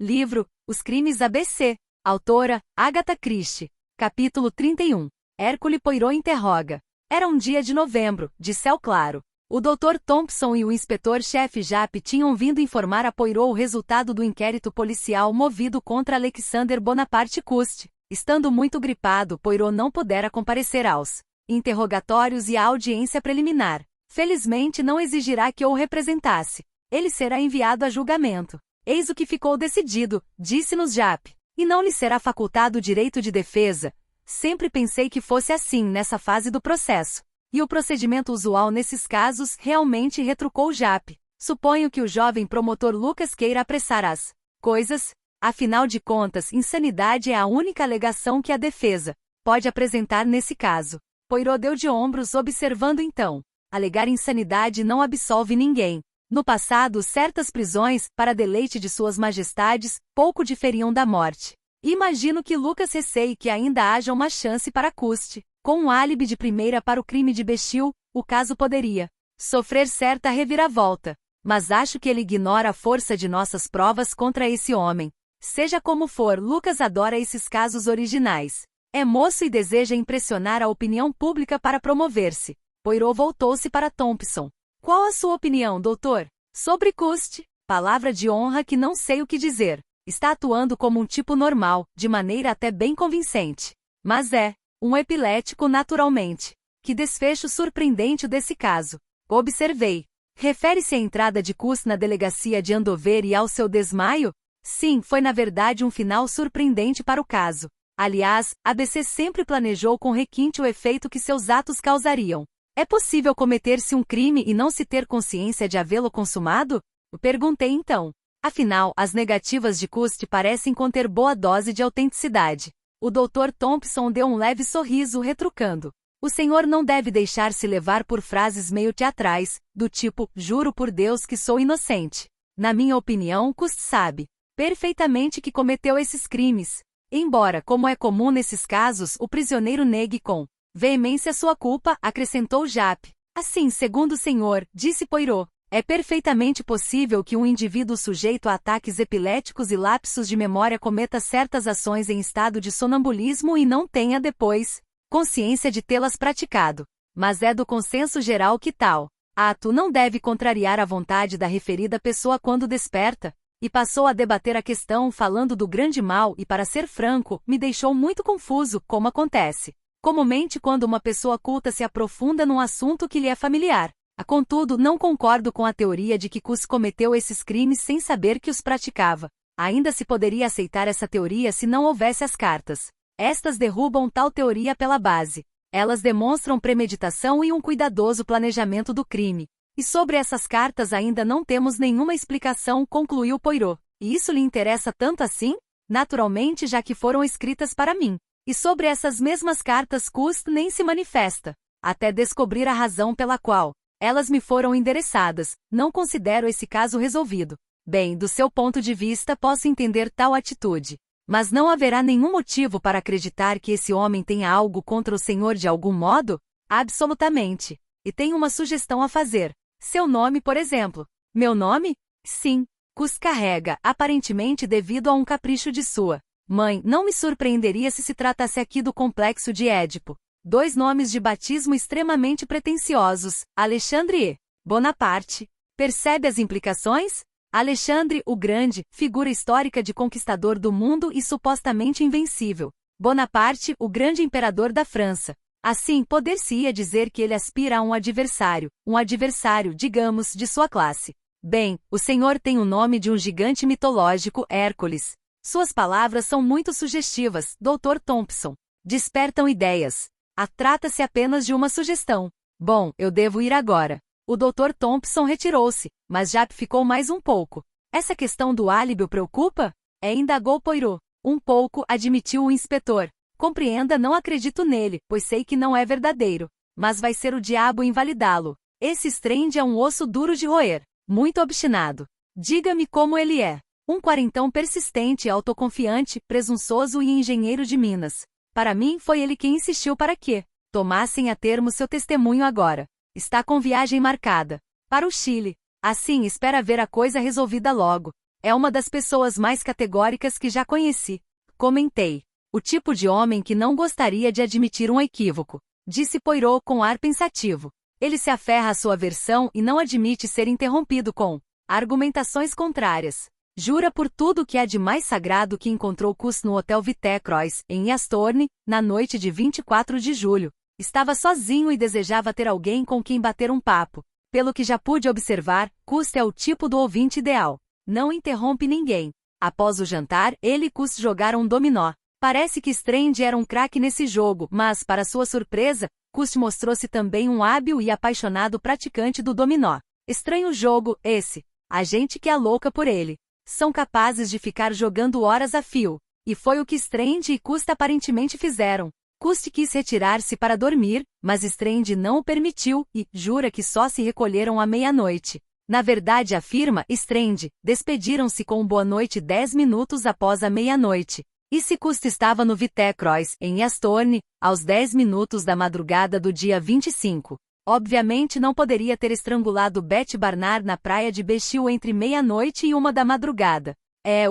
Livro, Os Crimes ABC. Autora, Agatha Christie. Capítulo 31. Hercule Poirot interroga. Era um dia de novembro, de céu claro. O Dr. Thompson e o inspetor-chefe Japp tinham vindo informar a Poirot o resultado do inquérito policial movido contra Alexander Bonaparte Cust. Estando muito gripado, Poirot não pudera comparecer aos interrogatórios e à audiência preliminar. Felizmente não exigirá que eu o representasse. Ele será enviado a julgamento. Eis o que ficou decidido, disse-nos Japp. E não lhe será facultado o direito de defesa. Sempre pensei que fosse assim nessa fase do processo. E o procedimento usual nesses casos realmente retrucou Japp. Suponho que o jovem promotor Lucas queira apressar as coisas. Afinal de contas, insanidade é a única alegação que a defesa pode apresentar nesse caso. Poirot deu de ombros observando então. Alegar insanidade não absolve ninguém. No passado, certas prisões, para deleite de suas majestades, pouco diferiam da morte. Imagino que Lucas receie que ainda haja uma chance para Cust. Com um álibi de primeira para o crime de Bechil, o caso poderia sofrer certa reviravolta. Mas acho que ele ignora a força de nossas provas contra esse homem. Seja como for, Lucas adora esses casos originais. É moço e deseja impressionar a opinião pública para promover-se. Poirot voltou-se para Thompson. Qual a sua opinião, doutor? Sobre Cust? Palavra de honra que não sei o que dizer. Está atuando como um tipo normal, de maneira até bem convincente. Mas é um epilético naturalmente. Que desfecho surpreendente desse caso. Observei. Refere-se à entrada de Cust na delegacia de Andover e ao seu desmaio? Sim, foi na verdade um final surpreendente para o caso. Aliás, ABC sempre planejou com requinte o efeito que seus atos causariam. É possível cometer-se um crime e não se ter consciência de havê-lo consumado? Perguntei então. Afinal, as negativas de Cust parecem conter boa dose de autenticidade. O Dr. Thompson deu um leve sorriso retrucando. O senhor não deve deixar-se levar por frases meio teatrais, do tipo, juro por Deus que sou inocente. Na minha opinião, Cust sabe perfeitamente que cometeu esses crimes. Embora, como é comum nesses casos, o prisioneiro negue com veemência sua culpa, acrescentou Japp. Assim, segundo o senhor, disse Poirot, é perfeitamente possível que um indivíduo sujeito a ataques epiléticos e lapsos de memória cometa certas ações em estado de sonambulismo e não tenha depois consciência de tê-las praticado. Mas é do consenso geral que tal ato não deve contrariar a vontade da referida pessoa quando desperta. E passou a debater a questão falando do grande mal e, para ser franco, me deixou muito confuso, como acontece comumente quando uma pessoa culta se aprofunda num assunto que lhe é familiar. Contudo, não concordo com a teoria de que Cust cometeu esses crimes sem saber que os praticava. Ainda se poderia aceitar essa teoria se não houvesse as cartas. Estas derrubam tal teoria pela base. Elas demonstram premeditação e um cuidadoso planejamento do crime. E sobre essas cartas ainda não temos nenhuma explicação, concluiu Poirot. E isso lhe interessa tanto assim? Naturalmente, já que foram escritas para mim. E sobre essas mesmas cartas Cust nem se manifesta. Até descobrir a razão pela qual elas me foram endereçadas, não considero esse caso resolvido. Bem, do seu ponto de vista posso entender tal atitude. Mas não haverá nenhum motivo para acreditar que esse homem tenha algo contra o senhor de algum modo? Absolutamente. E tenho uma sugestão a fazer. Seu nome, por exemplo. Meu nome? Sim. Cust carrega, aparentemente devido a um capricho de sua mãe. Não me surpreenderia se tratasse aqui do complexo de Édipo. 2 nomes de batismo extremamente pretensiosos, Alexandre e Bonaparte. Percebe as implicações? Alexandre, o Grande, figura histórica de conquistador do mundo e supostamente invencível. Bonaparte, o grande imperador da França. Assim, poder-se-ia dizer que ele aspira a um adversário, digamos, de sua classe. Bem, o senhor tem o nome de um gigante mitológico, Hércules. Suas palavras são muito sugestivas, Dr. Thompson. Despertam ideias. Trata-se apenas de uma sugestão. Bom, eu devo ir agora. O Dr. Thompson retirou-se, mas Japp ficou mais um pouco. Essa questão do álibi o preocupa? Indagou Poirot. Um pouco, admitiu o inspetor. Compreenda, não acredito nele, pois sei que não é verdadeiro. Mas vai ser o diabo invalidá-lo. Esse Strand é um osso duro de roer. Muito obstinado. Diga-me como ele é. Um quarentão persistente, autoconfiante, presunçoso e engenheiro de Minas. Para mim, foi ele quem insistiu para que tomassem a termo seu testemunho agora. Está com viagem marcada para o Chile. Assim, espera ver a coisa resolvida logo. É uma das pessoas mais categóricas que já conheci. Comentei. O tipo de homem que não gostaria de admitir um equívoco, disse Poirot com ar pensativo. Ele se aferra à sua versão e não admite ser interrompido com argumentações contrárias. Jura por tudo que há de mais sagrado que encontrou Cus no Hotel Vitecroix, em Astorne, na noite de 24 de julho. Estava sozinho e desejava ter alguém com quem bater um papo. Pelo que já pude observar, Cus é o tipo do ouvinte ideal. Não interrompe ninguém. Após o jantar, ele e Cus jogaram dominó. Parece que Strange era um craque nesse jogo, mas, para sua surpresa, Cus mostrou-se também um hábil e apaixonado praticante do dominó. Estranho jogo, esse. A gente que é louca por ele. São capazes de ficar jogando horas a fio. E foi o que Strange e Cust aparentemente fizeram. Cust quis retirar-se para dormir, mas Strange não o permitiu e jura que só se recolheram à meia-noite. Na verdade, afirma Strange, despediram-se com boa noite 10 minutos após a meia-noite. E se Cust estava no Vitecroix, em Astorne, aos 10 minutos da madrugada do dia 25. Obviamente não poderia ter estrangulado Beth Barnard na praia de Béchil entre meia-noite e 1 da madrugada.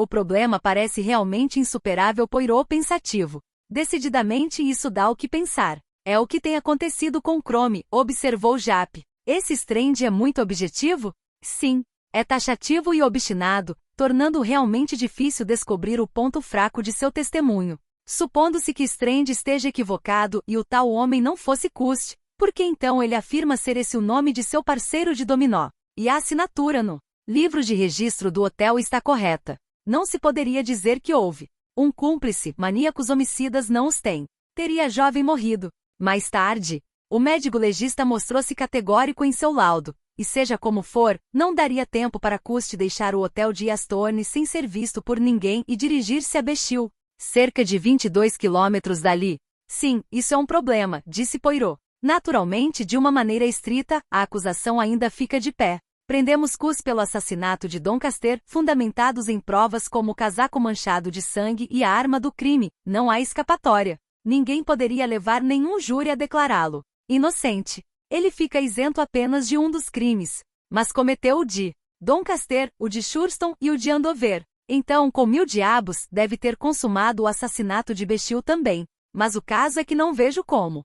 O problema parece realmente insuperável. Poirot pensativo. Decididamente isso dá o que pensar. É o que tem acontecido com Crome, observou Japp. Esse Strange é muito objetivo? Sim. É taxativo e obstinado, tornando realmente difícil descobrir o ponto fraco de seu testemunho. Supondo-se que Strange esteja equivocado e o tal homem não fosse Cust, por que então ele afirma ser esse o nome de seu parceiro de dominó? E a assinatura no livro de registro do hotel está correta. Não se poderia dizer que houve um cúmplice. Maníacos homicidas não os têm. Teria a jovem morrido. Mais tarde, o médico legista mostrou-se categórico em seu laudo, e seja como for, não daria tempo para Cust deixar o hotel de Astorne sem ser visto por ninguém e dirigir-se a Béchil, cerca de 22 quilômetros dali. Sim, isso é um problema, disse Poirot. Naturalmente, de uma maneira estrita, a acusação ainda fica de pé. Prendemos Cus pelo assassinato de Doncaster, fundamentados em provas como o casaco manchado de sangue e a arma do crime. Não há escapatória. Ninguém poderia levar nenhum júri a declará-lo inocente. Ele fica isento apenas de um dos crimes. Mas cometeu o de Doncaster, o de Churston e o de Andover. Então, com 1000 diabos, deve ter consumado o assassinato de Béchil também. Mas o caso é que não vejo como.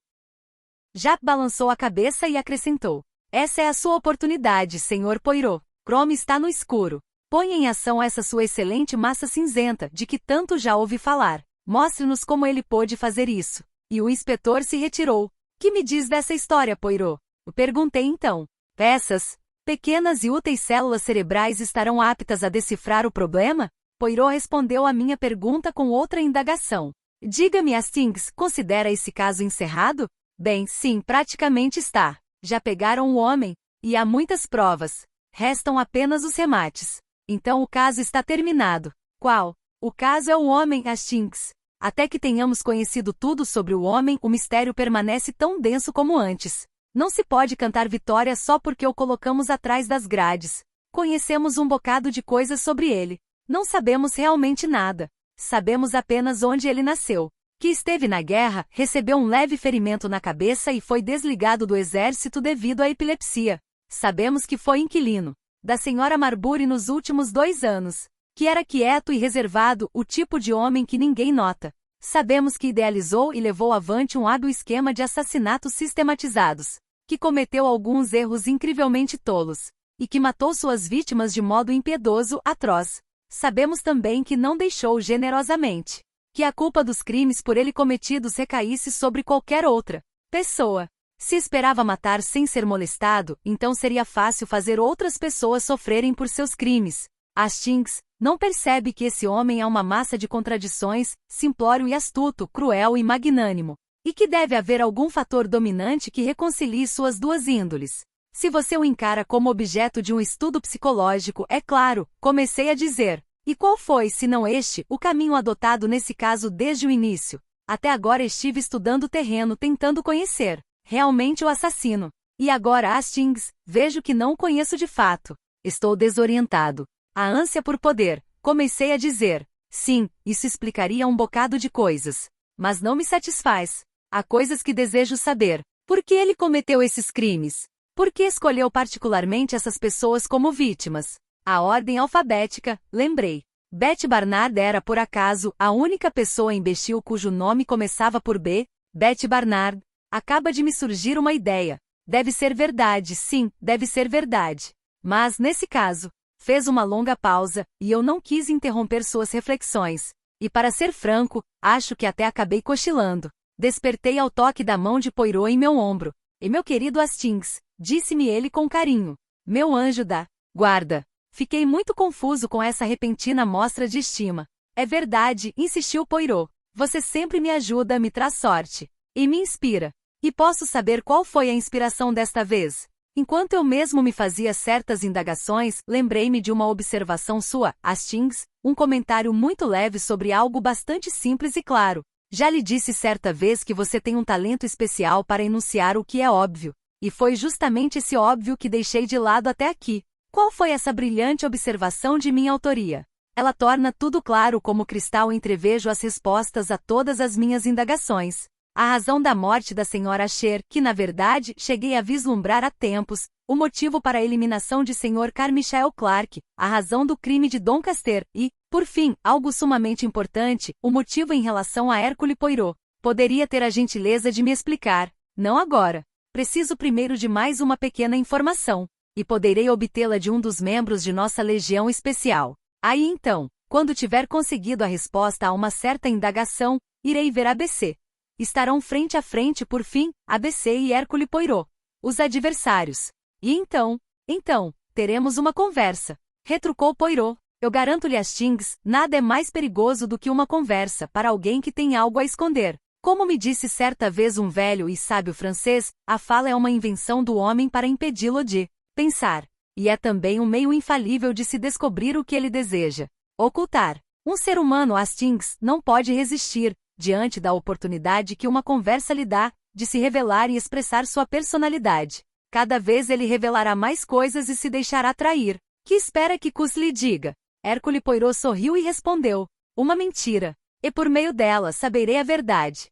Japp balançou a cabeça e acrescentou. Essa é a sua oportunidade, Sr. Poirot. Crome está no escuro. Ponha em ação essa sua excelente massa cinzenta, de que tanto já ouvi falar. Mostre-nos como ele pôde fazer isso. E o inspetor se retirou. Que me diz dessa história, Poirot? Eu perguntei então. Essas pequenas e úteis células cerebrais estarão aptas a decifrar o problema? Poirot respondeu à minha pergunta com outra indagação. Diga-me, Hastings, considera esse caso encerrado? Bem, sim, praticamente está. Já pegaram o homem, e há muitas provas. Restam apenas os remates. Então o caso está terminado. Qual? O caso é o homem, Hastings. Até que tenhamos conhecido tudo sobre o homem, o mistério permanece tão denso como antes. Não se pode cantar vitória só porque o colocamos atrás das grades. Conhecemos um bocado de coisas sobre ele. Não sabemos realmente nada. Sabemos apenas onde ele nasceu. Que esteve na guerra, recebeu um leve ferimento na cabeça e foi desligado do exército devido à epilepsia. Sabemos que foi inquilino da Sra. Marbury nos últimos 2 anos. Que era quieto e reservado, o tipo de homem que ninguém nota. Sabemos que idealizou e levou avante um hábil esquema de assassinatos sistematizados. Que cometeu alguns erros incrivelmente tolos. E que matou suas vítimas de modo impiedoso, atroz. Sabemos também que não deixou generosamente que a culpa dos crimes por ele cometidos recaísse sobre qualquer outra pessoa. Se esperava matar sem ser molestado, então seria fácil fazer outras pessoas sofrerem por seus crimes. Hastings não percebe que esse homem é uma massa de contradições, simplório e astuto, cruel e magnânimo, e que deve haver algum fator dominante que reconcilie suas duas índoles. Se você o encara como objeto de um estudo psicológico, é claro, comecei a dizer. E qual foi, se não este, o caminho adotado nesse caso desde o início? Até agora estive estudando o terreno tentando conhecer realmente o assassino. E agora, Hastings, vejo que não o conheço de fato. Estou desorientado. A ânsia por poder, comecei a dizer. Sim, isso explicaria um bocado de coisas. Mas não me satisfaz. Há coisas que desejo saber. Por que ele cometeu esses crimes? Por que escolheu particularmente essas pessoas como vítimas? A ordem alfabética, lembrei. Beth Barnard era, por acaso, a única pessoa em Bexil cujo nome começava por B? Beth Barnard. Acaba de me surgir uma ideia. Deve ser verdade, sim, deve ser verdade. Mas, nesse caso, fez uma longa pausa, e eu não quis interromper suas reflexões. E para ser franco, acho que até acabei cochilando. Despertei ao toque da mão de Poirot em meu ombro. E meu querido Hastings, disse-me ele com carinho. Meu anjo da guarda. Fiquei muito confuso com essa repentina mostra de estima. É verdade, insistiu Poirot. Você sempre me ajuda, me traz sorte. E me inspira. E posso saber qual foi a inspiração desta vez? Enquanto eu mesmo me fazia certas indagações, lembrei-me de uma observação sua, Hastings, um comentário muito leve sobre algo bastante simples e claro. Já lhe disse certa vez que você tem um talento especial para enunciar o que é óbvio. E foi justamente esse óbvio que deixei de lado até aqui. Qual foi essa brilhante observação de minha autoria? Ela torna tudo claro como cristal. Entrevejo as respostas a todas as minhas indagações. A razão da morte da Sra. Asher, que na verdade cheguei a vislumbrar há tempos, o motivo para a eliminação de Sr. Carmichael Clark, a razão do crime de Doncaster e, por fim, algo sumamente importante, o motivo em relação a Hercule Poirot. Poderia ter a gentileza de me explicar. Não agora. Preciso primeiro de mais uma pequena informação. E poderei obtê-la de um dos membros de nossa legião especial. Aí então, quando tiver conseguido a resposta a uma certa indagação, irei ver ABC. Estarão frente a frente por fim, ABC e Hercule Poirot, os adversários. E então, teremos uma conversa. Retrucou Poirot. Eu garanto-lhe, Hastings, nada é mais perigoso do que uma conversa para alguém que tem algo a esconder. Como me disse certa vez um velho e sábio francês, a fala é uma invenção do homem para impedi-lo de pensar. E é também um meio infalível de se descobrir o que ele deseja ocultar. Um ser humano, Hastings, não pode resistir, diante da oportunidade que uma conversa lhe dá, de se revelar e expressar sua personalidade. Cada vez ele revelará mais coisas e se deixará atrair. Que espera que Cus lhe diga? Hercule Poirot sorriu e respondeu. Uma mentira. E por meio dela saberei a verdade.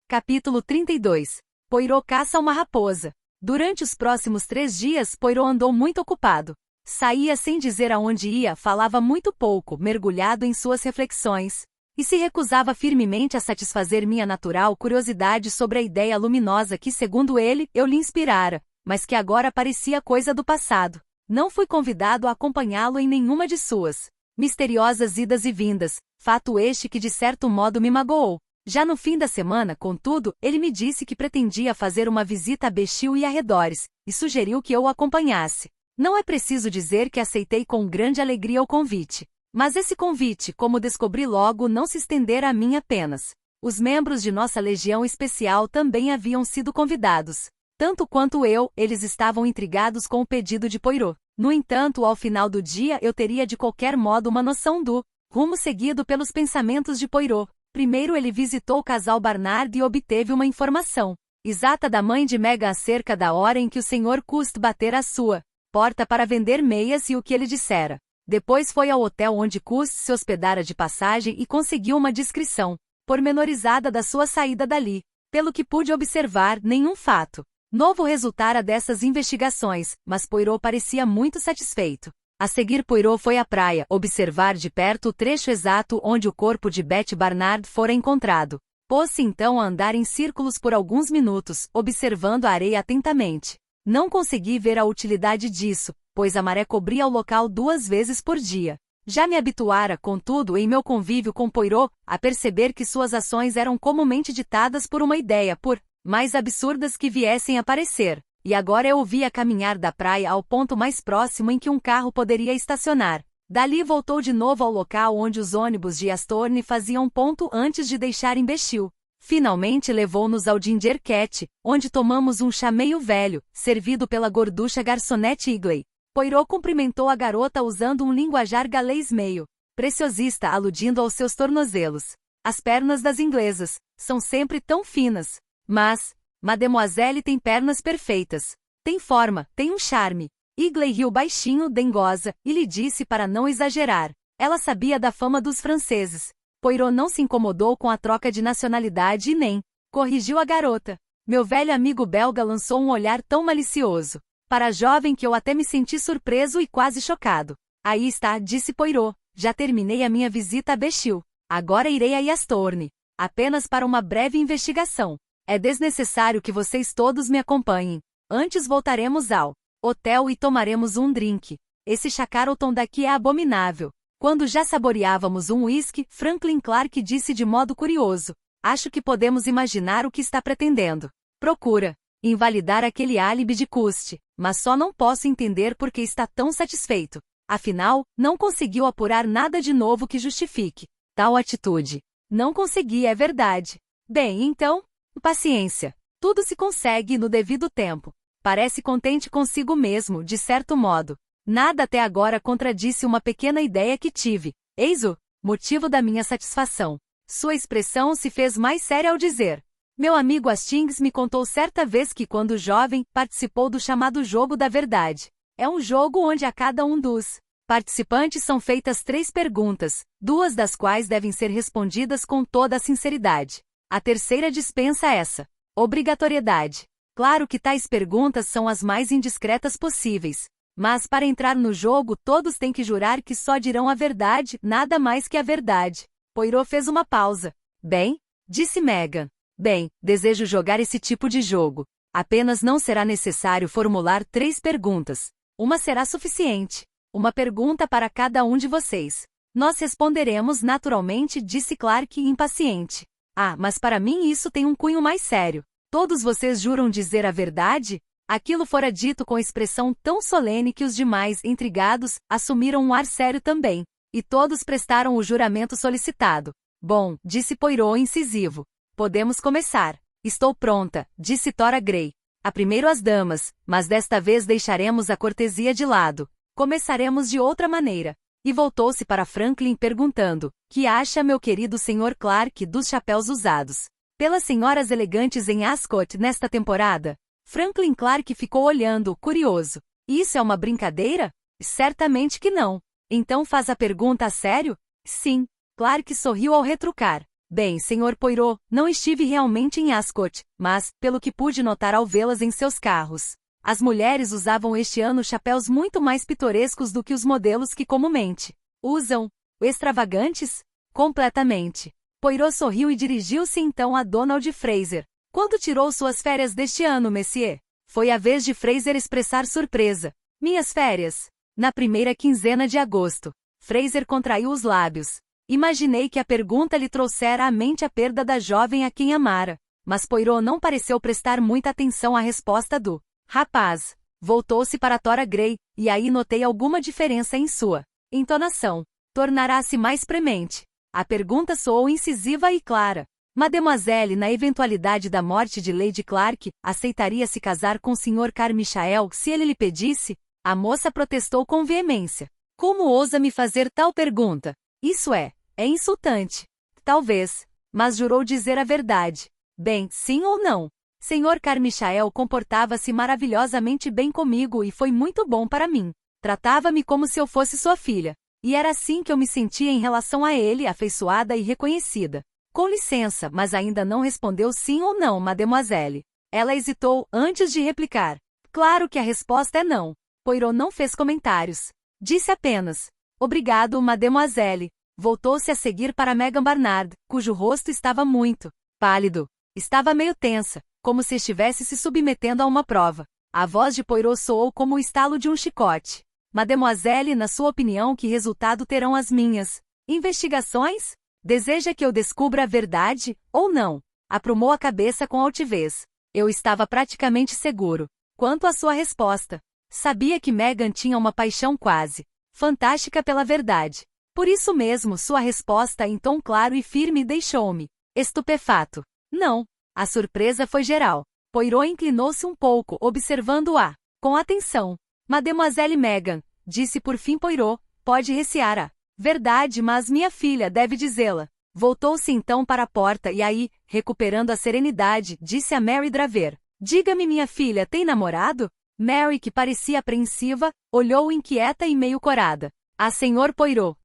Capítulo 32. Poirot caça uma raposa. Durante os próximos 3 dias, Poirot andou muito ocupado. Saía sem dizer aonde ia, falava muito pouco, mergulhado em suas reflexões. E se recusava firmemente a satisfazer minha natural curiosidade sobre a ideia luminosa que, segundo ele, eu lhe inspirara, mas que agora parecia coisa do passado. Não fui convidado a acompanhá-lo em nenhuma de suas misteriosas idas e vindas, fato este que de certo modo me magoou. Já no fim da semana, contudo, ele me disse que pretendia fazer uma visita a Bexil e arredores, e sugeriu que eu o acompanhasse. Não é preciso dizer que aceitei com grande alegria o convite. Mas esse convite, como descobri logo, não se estendera a mim apenas. Os membros de nossa legião especial também haviam sido convidados. Tanto quanto eu, eles estavam intrigados com o pedido de Poirot. No entanto, ao final do dia eu teria de qualquer modo uma noção do rumo seguido pelos pensamentos de Poirot. Primeiro ele visitou o casal Barnard e obteve uma informação exata da mãe de Meg acerca da hora em que o Sr. Cust batera a sua porta para vender meias e o que ele dissera. Depois foi ao hotel onde Cust se hospedara de passagem e conseguiu uma descrição pormenorizada da sua saída dali. Pelo que pude observar, nenhum fato novo resultara dessas investigações, mas Poirot parecia muito satisfeito. A seguir Poirot foi à praia, observar de perto o trecho exato onde o corpo de Beth Barnard fora encontrado. Pôs-se então a andar em círculos por alguns minutos, observando a areia atentamente. Não consegui ver a utilidade disso, pois a maré cobria o local 2 vezes por dia. Já me habituara, contudo, em meu convívio com Poirot, a perceber que suas ações eram comumente ditadas por uma ideia, por mais absurdas que viessem a parecer. E agora eu o via caminhar da praia ao ponto mais próximo em que um carro poderia estacionar. Dali voltou de novo ao local onde os ônibus de Astorne faziam ponto antes de deixarem Bexil. Finalmente levou-nos ao Ginger Cat, onde tomamos um chá meio velho, servido pela gorducha garçonete Igley. Poirot cumprimentou a garota usando um linguajar galês meio preciosista, aludindo aos seus tornozelos. As pernas das inglesas são sempre tão finas. Mas Mademoiselle tem pernas perfeitas. Tem forma, tem um charme. Igley riu baixinho, dengosa, e lhe disse para não exagerar. Ela sabia da fama dos franceses. Poirot não se incomodou com a troca de nacionalidade e nem corrigiu a garota. Meu velho amigo belga lançou um olhar tão malicioso Para a jovem que eu até me senti surpreso e quase chocado. Aí está, disse Poirot. Já terminei a minha visita a Bechil. Agora irei a Yastorne. Apenas para uma breve investigação. É desnecessário que vocês todos me acompanhem. Antes voltaremos ao hotel e tomaremos um drink. Esse Shackleton daqui é abominável. Quando já saboreávamos um whisky, Franklin Clark disse de modo curioso. Acho que podemos imaginar o que está pretendendo. Procura invalidar aquele álibi de Cust, mas só não posso entender por que está tão satisfeito. Afinal, não conseguiu apurar nada de novo que justifique tal atitude. Não consegui, é verdade. Bem, então, paciência. Tudo se consegue no devido tempo. Parece contente consigo mesmo, de certo modo. Nada até agora contradisse uma pequena ideia que tive. Eis o motivo da minha satisfação. Sua expressão se fez mais séria ao dizer. Meu amigo Hastings me contou certa vez que, quando jovem, participou do chamado Jogo da Verdade. É um jogo onde a cada um dos participantes são feitas 3 perguntas, 2 das quais devem ser respondidas com toda a sinceridade. A terceira dispensa essa obrigatoriedade. Claro que tais perguntas são as mais indiscretas possíveis. Mas para entrar no jogo todos têm que jurar que só dirão a verdade, nada mais que a verdade. Poirot fez uma pausa. Bem, disse Meghan. Bem, desejo jogar esse tipo de jogo. Apenas não será necessário formular 3 perguntas. Uma será suficiente. Uma pergunta para cada um de vocês. Nós responderemos naturalmente, disse Clark impaciente. Ah, mas para mim isso tem um cunho mais sério. Todos vocês juram dizer a verdade? Aquilo fora dito com expressão tão solene que os demais, intrigados, assumiram um ar sério também. E todos prestaram o juramento solicitado. Bom, disse Poirot incisivo. Podemos começar. Estou pronta, disse Thora Grey. A primeiro as damas, mas desta vez deixaremos a cortesia de lado. Começaremos de outra maneira. E voltou-se para Franklin perguntando, que acha meu querido Sr. Clark dos chapéus usados pelas senhoras elegantes em Ascot nesta temporada? Franklin Clark ficou olhando, curioso. Isso é uma brincadeira? Certamente que não. Então faz a pergunta a sério? Sim. Clark sorriu ao retrucar. Bem, Sr. Poirot, não estive realmente em Ascot, mas, pelo que pude notar ao vê-las em seus carros, as mulheres usavam este ano chapéus muito mais pitorescos do que os modelos que comumente usam. Extravagantes? Completamente. Poirot sorriu e dirigiu-se então a Donald Fraser. Quando tirou suas férias deste ano, Monsieur? Foi a vez de Fraser expressar surpresa. Minhas férias? Na primeira quinzena de agosto. Fraser contraiu os lábios. Imaginei que a pergunta lhe trouxera à mente a perda da jovem a quem amara. Mas Poirot não pareceu prestar muita atenção à resposta do rapaz. Voltou-se para Thora Grey, e aí notei alguma diferença em sua entonação. Tornará-se mais premente. A pergunta soou incisiva e clara. Mademoiselle, na eventualidade da morte de Lady Clark, aceitaria se casar com Sr. Carmichael se ele lhe pedisse? A moça protestou com veemência. Como ousa me fazer tal pergunta? Isso é insultante. Talvez, mas jurou dizer a verdade. Bem, sim ou não? Sr. Carmichael comportava-se maravilhosamente bem comigo e foi muito bom para mim. Tratava-me como se eu fosse sua filha. E era assim que eu me sentia em relação a ele, afeiçoada e reconhecida. Com licença, mas ainda não respondeu sim ou não, mademoiselle. Ela hesitou antes de replicar. Claro que a resposta é não. Poirot não fez comentários. Disse apenas, obrigado, mademoiselle. Voltou-se a seguir para Meghan Barnard, cujo rosto estava muito pálido. Estava meio tensa, como se estivesse se submetendo a uma prova. A voz de Poirot soou como o estalo de um chicote. Mademoiselle, na sua opinião, que resultado terão as minhas investigações? Deseja que eu descubra a verdade, ou não? Aprumou a cabeça com altivez. Eu estava praticamente seguro quanto à sua resposta. Sabia que Meghan tinha uma paixão quase fantástica pela verdade. Por isso mesmo, sua resposta em tom claro e firme deixou-me estupefato. Não. A surpresa foi geral. Poirot inclinou-se um pouco, observando-a com atenção. Mademoiselle Meghan, disse por fim Poirot, pode recear a verdade, mas minha filha deve dizê-la. Voltou-se então para a porta e aí, recuperando a serenidade, disse a Mary Draver. Diga-me, minha filha, tem namorado? Mary, que parecia apreensiva, olhou inquieta e meio corada. Ah, Sr. Poirot,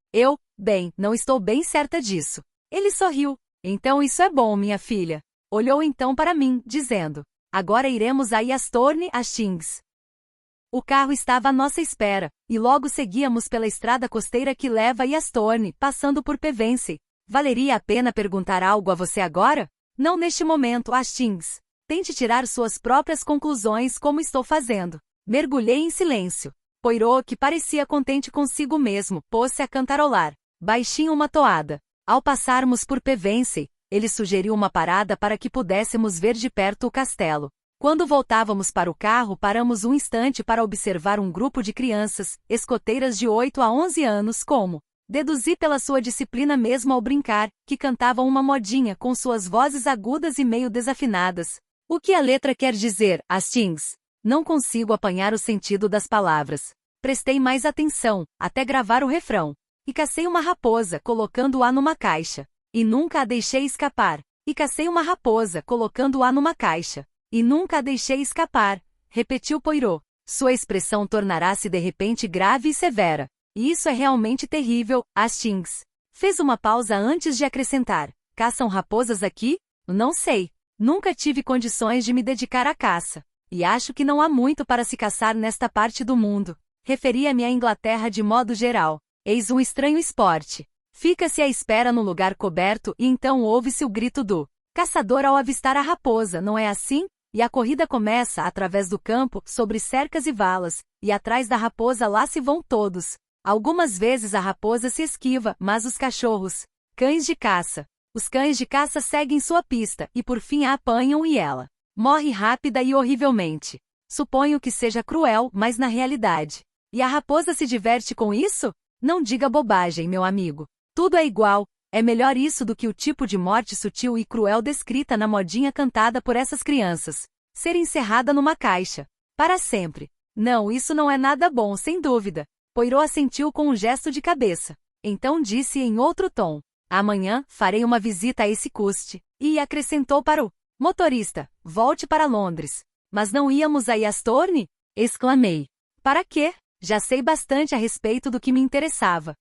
bem, não estou bem certa disso. Ele sorriu. Então isso é bom, minha filha. Olhou então para mim, dizendo, agora iremos a Yastorne, Hastings. O carro estava à nossa espera, e logo seguíamos pela estrada costeira que leva a Yastorne, passando por Pevensey. Valeria a pena perguntar algo a você agora? Não neste momento, Hastings. Tente tirar suas próprias conclusões como estou fazendo. Mergulhei em silêncio. Poirot, que parecia contente consigo mesmo, pôs-se a cantarolar. Baixinho uma toada. Ao passarmos por Pevensey, ele sugeriu uma parada para que pudéssemos ver de perto o castelo. Quando voltávamos para o carro, paramos um instante para observar um grupo de crianças, escoteiras de 8 a 11 anos como, deduzi pela sua disciplina mesmo ao brincar, que cantavam uma modinha com suas vozes agudas e meio desafinadas. O que a letra quer dizer, Hastings? Não consigo apanhar o sentido das palavras. Prestei mais atenção, até gravar o refrão. E cacei uma raposa, colocando-a numa caixa. E nunca a deixei escapar. E cacei uma raposa, colocando-a numa caixa. E nunca a deixei escapar, repetiu Poirot. Sua expressão tornará-se de repente grave e severa. E isso é realmente terrível, Hastings. Fez uma pausa antes de acrescentar. Caçam raposas aqui? Não sei. Nunca tive condições de me dedicar à caça. E acho que não há muito para se caçar nesta parte do mundo. Referia-me à Inglaterra de modo geral. Eis um estranho esporte. Fica-se à espera no lugar coberto e então ouve-se o grito do caçador ao avistar a raposa, não é assim? E a corrida começa através do campo, sobre cercas e valas, e atrás da raposa lá se vão todos. Algumas vezes a raposa se esquiva, mas os cachorros, cães de caça. Os cães de caça seguem sua pista, e por fim a apanham e ela morre rápida e horrivelmente. Suponho que seja cruel, mas na realidade. E a raposa se diverte com isso? Não diga bobagem, meu amigo. Tudo é igual. É melhor isso do que o tipo de morte sutil e cruel descrita na modinha cantada por essas crianças. Ser encerrada numa caixa. Para sempre. Não, isso não é nada bom, sem dúvida. Poirot assentiu com um gesto de cabeça. Então disse em outro tom. Amanhã, farei uma visita a esse custe. E acrescentou para o motorista, volte para Londres. Mas não íamos a Yastorne? Exclamei. Para quê? Já sei bastante a respeito do que me interessava.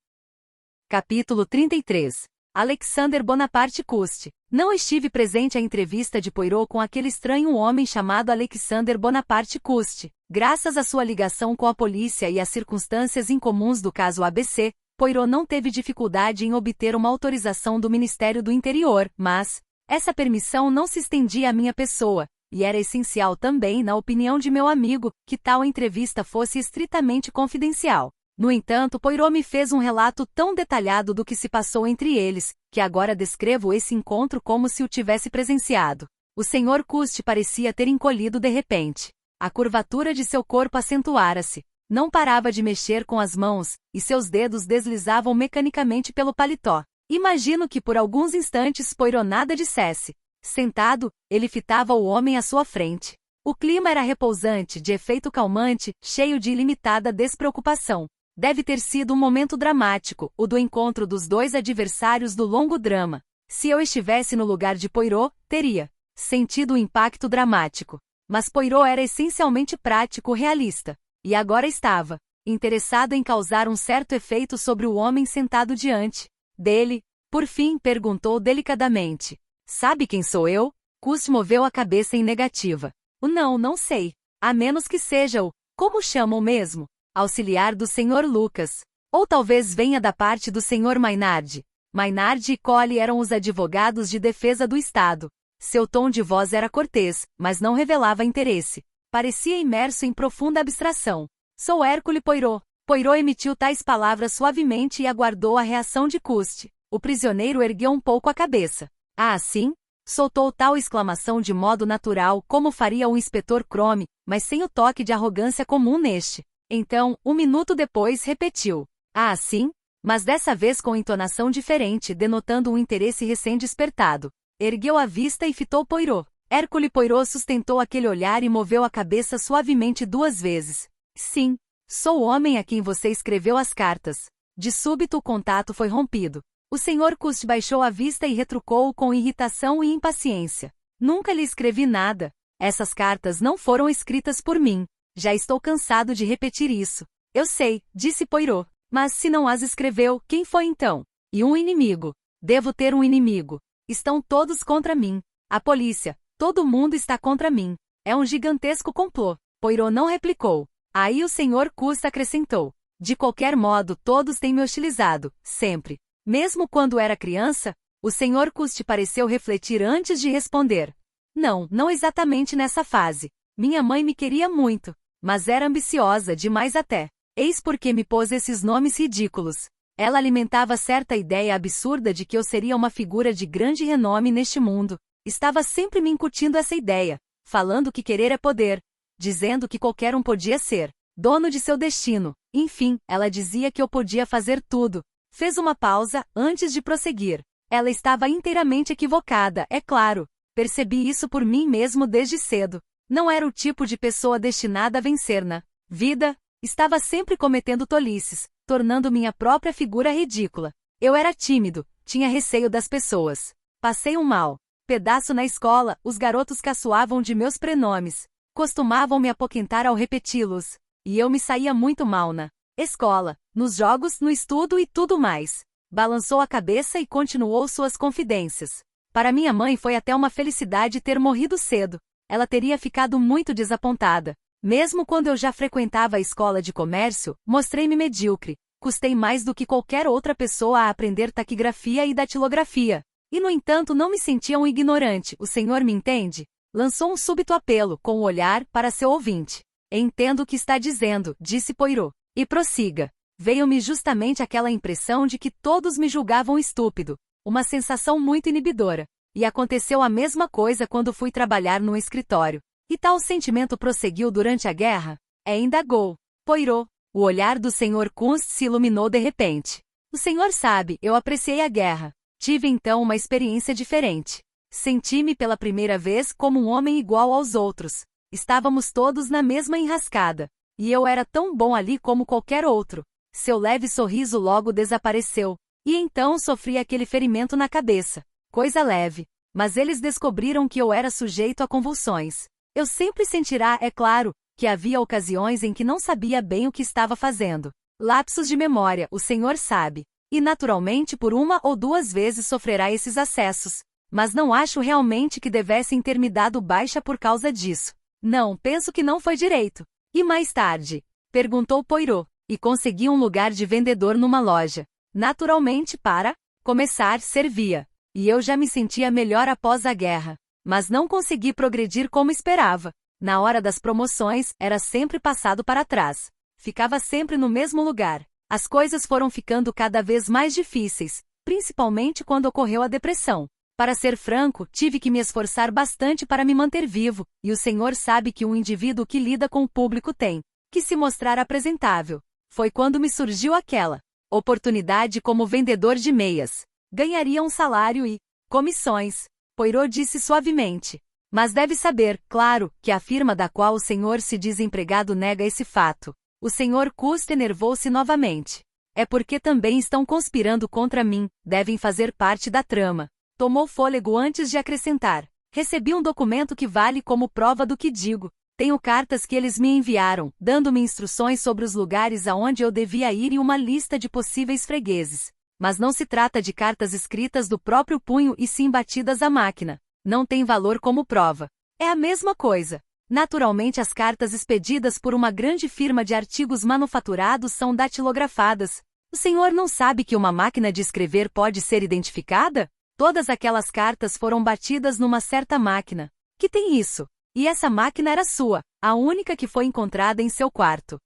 Capítulo 33. Alexander Bonaparte Custe. Não estive presente à entrevista de Poirot com aquele estranho homem chamado Alexander Bonaparte Custe. Graças à sua ligação com a polícia e às circunstâncias incomuns do caso ABC, Poirot não teve dificuldade em obter uma autorização do Ministério do Interior, mas essa permissão não se estendia à minha pessoa, e era essencial também, na opinião de meu amigo, que tal entrevista fosse estritamente confidencial. No entanto, Poirot me fez um relato tão detalhado do que se passou entre eles, que agora descrevo esse encontro como se o tivesse presenciado. O Sr. Custe parecia ter encolhido de repente. A curvatura de seu corpo acentuara-se. Não parava de mexer com as mãos, e seus dedos deslizavam mecanicamente pelo paletó. Imagino que por alguns instantes Poirot nada dissesse. Sentado, ele fitava o homem à sua frente. O clima era repousante, de efeito calmante, cheio de ilimitada despreocupação. Deve ter sido um momento dramático, o do encontro dos dois adversários do longo drama. Se eu estivesse no lugar de Poirot, teria sentido o impacto dramático. Mas Poirot era essencialmente prático, realista. E agora estava interessado em causar um certo efeito sobre o homem sentado diante dele. Por fim, perguntou delicadamente. Sabe quem sou eu? Custe moveu a cabeça em negativa. Não sei. A menos que seja o, como chamam mesmo? Auxiliar do Sr. Lucas. Ou talvez venha da parte do Sr. Maynard. Maynard e Colley eram os advogados de defesa do Estado. Seu tom de voz era cortês, mas não revelava interesse. Parecia imerso em profunda abstração. Sou Hercule Poirot. Poirot emitiu tais palavras suavemente e aguardou a reação de Custe. O prisioneiro ergueu um pouco a cabeça. Ah, sim? Soltou tal exclamação de modo natural, como faria o inspetor Crome, mas sem o toque de arrogância comum neste. Então, um minuto depois repetiu. Ah, sim? Mas dessa vez com entonação diferente, denotando um interesse recém-despertado. Ergueu a vista e fitou Poirot. Hercule Poirot sustentou aquele olhar e moveu a cabeça suavemente 2 vezes. Sim, sou o homem a quem você escreveu as cartas. De súbito o contato foi rompido. O Sr. Custe baixou a vista e retrucou com irritação e impaciência. Nunca lhe escrevi nada. Essas cartas não foram escritas por mim. Já estou cansado de repetir isso. Eu sei, disse Poirot. Mas se não as escreveu, quem foi então? E um inimigo. Devo ter um inimigo. Estão todos contra mim. A polícia. Todo mundo está contra mim. É um gigantesco complô. Poirot não replicou. Aí o Sr. Cust acrescentou: de qualquer modo, todos têm me hostilizado, sempre. Mesmo quando era criança? O Sr. Cust pareceu refletir antes de responder. Não, não exatamente nessa fase. Minha mãe me queria muito, mas era ambiciosa demais até. Eis porque me pôs esses nomes ridículos. Ela alimentava certa ideia absurda de que eu seria uma figura de grande renome neste mundo. Estava sempre me incutindo essa ideia, falando que querer é poder, dizendo que qualquer um podia ser dono de seu destino. Enfim, ela dizia que eu podia fazer tudo. Fez uma pausa, antes de prosseguir. Ela estava inteiramente equivocada, é claro. Percebi isso por mim mesmo desde cedo. Não era o tipo de pessoa destinada a vencer na vida. Estava sempre cometendo tolices, tornando minha própria figura ridícula. Eu era tímido, tinha receio das pessoas. Passei um mau pedaço na escola, os garotos caçoavam de meus prenomes. Costumavam me apoquentar ao repeti-los. E eu me saía muito mal na escola, nos jogos, no estudo e tudo mais. Balançou a cabeça e continuou suas confidências. Para minha mãe foi até uma felicidade ter morrido cedo. Ela teria ficado muito desapontada. Mesmo quando eu já frequentava a escola de comércio, mostrei-me medíocre. Custei mais do que qualquer outra pessoa a aprender taquigrafia e datilografia. E no entanto não me sentia um ignorante, o senhor me entende? Lançou um súbito apelo, com o olhar, para seu ouvinte. Entendo o que está dizendo, disse Poirot. E prossiga. Veio-me justamente aquela impressão de que todos me julgavam estúpido. Uma sensação muito inibidora. E aconteceu a mesma coisa quando fui trabalhar no escritório. E tal sentimento prosseguiu durante a guerra? Indagou Poirot. O olhar do Sr. Kunst se iluminou de repente. O senhor sabe, eu apreciei a guerra. Tive então uma experiência diferente. Senti-me pela primeira vez como um homem igual aos outros. Estávamos todos na mesma enrascada. E eu era tão bom ali como qualquer outro. Seu leve sorriso logo desapareceu. E então sofri aquele ferimento na cabeça. Coisa leve. Mas eles descobriram que eu era sujeito a convulsões. Eu sempre sentirá, é claro, que havia ocasiões em que não sabia bem o que estava fazendo. Lapsos de memória, o senhor sabe. E naturalmente por uma ou duas vezes sofrerá esses acessos. Mas não acho realmente que devessem ter me dado baixa por causa disso. Não, penso que não foi direito. E mais tarde? Perguntou Poirot. E consegui um lugar de vendedor numa loja. Naturalmente para começar, servia. E eu já me sentia melhor após a guerra. Mas não consegui progredir como esperava. Na hora das promoções, era sempre passado para trás. Ficava sempre no mesmo lugar. As coisas foram ficando cada vez mais difíceis, principalmente quando ocorreu a depressão. Para ser franco, tive que me esforçar bastante para me manter vivo, e o senhor sabe que um indivíduo que lida com o público tem que se mostrar apresentável. Foi quando me surgiu aquela oportunidade como vendedor de meias. Ganharia um salário e comissões. Poirot disse suavemente. Mas deve saber, claro, que a firma da qual o senhor se diz empregado nega esse fato. O Sr. Cust enervou-se novamente. É porque também estão conspirando contra mim, devem fazer parte da trama. Tomou fôlego antes de acrescentar. Recebi um documento que vale como prova do que digo. Tenho cartas que eles me enviaram, dando-me instruções sobre os lugares aonde eu devia ir e uma lista de possíveis fregueses. Mas não se trata de cartas escritas do próprio punho e sim batidas à máquina. Não tem valor como prova. É a mesma coisa. Naturalmente as cartas expedidas por uma grande firma de artigos manufaturados são datilografadas. O senhor não sabe que uma máquina de escrever pode ser identificada? Todas aquelas cartas foram batidas numa certa máquina. Que tem isso? E essa máquina era sua, a única que foi encontrada em seu quarto.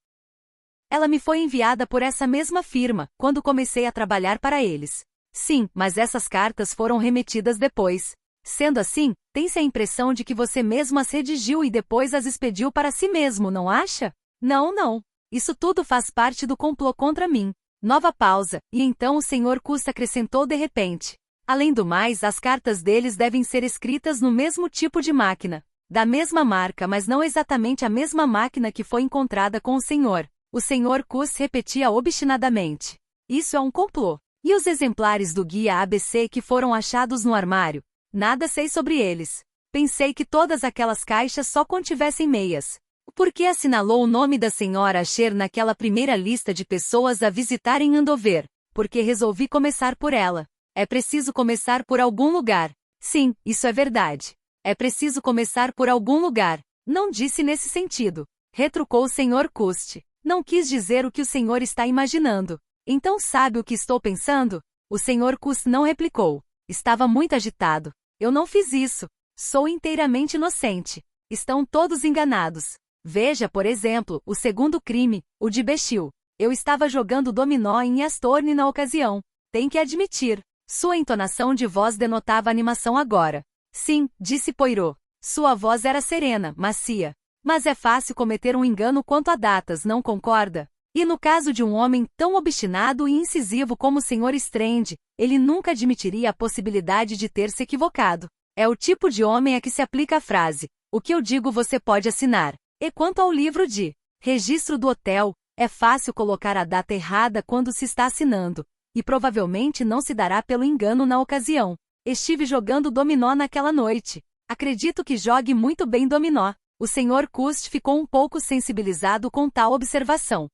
Ela me foi enviada por essa mesma firma, quando comecei a trabalhar para eles. Sim, mas essas cartas foram remetidas depois. Sendo assim, tem-se a impressão de que você mesmo as redigiu e depois as expediu para si mesmo, não acha? Não, não. Isso tudo faz parte do complô contra mim. Nova pausa, e então o Sr. Cust acrescentou de repente. Além do mais, as cartas deles devem ser escritas no mesmo tipo de máquina. Da mesma marca, mas não exatamente a mesma máquina que foi encontrada com o senhor. O Sr. Cust repetia obstinadamente. Isso é um complô. E os exemplares do guia ABC que foram achados no armário? Nada sei sobre eles. Pensei que todas aquelas caixas só contivessem meias. Por que assinalou o nome da senhora Asher naquela primeira lista de pessoas a visitar em Andover? Porque resolvi começar por ela. É preciso começar por algum lugar. Sim, isso é verdade. É preciso começar por algum lugar. Não disse nesse sentido. retrucou o Sr. Cust. Não quis dizer o que o senhor está imaginando. Então sabe o que estou pensando? O Sr. Cust não replicou. Estava muito agitado. Eu não fiz isso. Sou inteiramente inocente. Estão todos enganados. Veja, por exemplo, o segundo crime, o de Bechil. Eu estava jogando dominó em Astorne na ocasião. Tem que admitir. Sua entonação de voz denotava animação agora. Sim, disse Poirot. Sua voz era serena, macia. Mas é fácil cometer um engano quanto a datas, não concorda? E no caso de um homem tão obstinado e incisivo como o Sr. Strange, ele nunca admitiria a possibilidade de ter se equivocado. É o tipo de homem a que se aplica a frase: o que eu digo você pode assinar. E quanto ao livro de registro do hotel, é fácil colocar a data errada quando se está assinando, e provavelmente não se dará pelo engano na ocasião. Estive jogando dominó naquela noite. Acredito que jogue muito bem dominó. O Sr. Cust ficou um pouco sensibilizado com tal observação.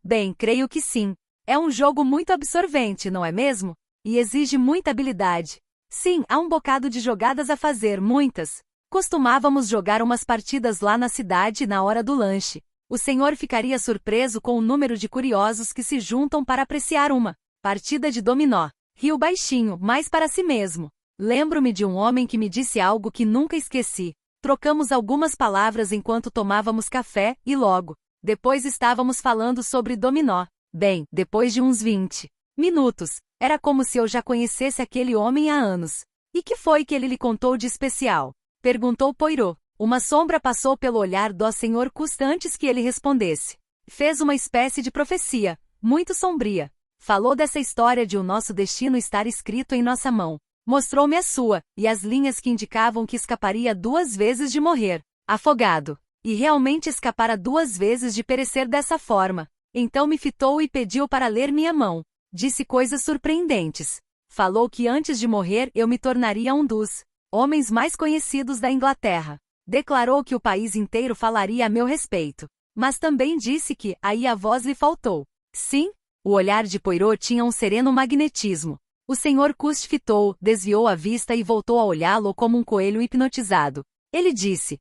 Bem, creio que sim. É um jogo muito absorvente, não é mesmo? E exige muita habilidade. Sim, há um bocado de jogadas a fazer, muitas. Costumávamos jogar umas partidas lá na cidade na hora do lanche. O senhor ficaria surpreso com o número de curiosos que se juntam para apreciar uma partida de dominó. Riu baixinho, mas para si mesmo. Lembro-me de um homem que me disse algo que nunca esqueci. Trocamos algumas palavras enquanto tomávamos café, e logo depois estávamos falando sobre dominó. Bem, depois de uns 20 minutos, era como se eu já conhecesse aquele homem há anos. E que foi que ele lhe contou de especial? Perguntou Poirot. Uma sombra passou pelo olhar do Sr. Cust antes que ele respondesse. Fez uma espécie de profecia, muito sombria. Falou dessa história de o nosso destino estar escrito em nossa mão. Mostrou-me a sua, e as linhas que indicavam que escaparia 2 vezes de morrer, afogado. E realmente escapara 2 vezes de perecer dessa forma. Então me fitou e pediu para ler minha mão. Disse coisas surpreendentes. Falou que antes de morrer eu me tornaria um dos homens mais conhecidos da Inglaterra. Declarou que o país inteiro falaria a meu respeito. Mas também disse que, aí a voz lhe faltou. Sim, o olhar de Poirot tinha um sereno magnetismo. O Sr. Cust fitou, desviou a vista e voltou a olhá-lo como um coelho hipnotizado. Ele disse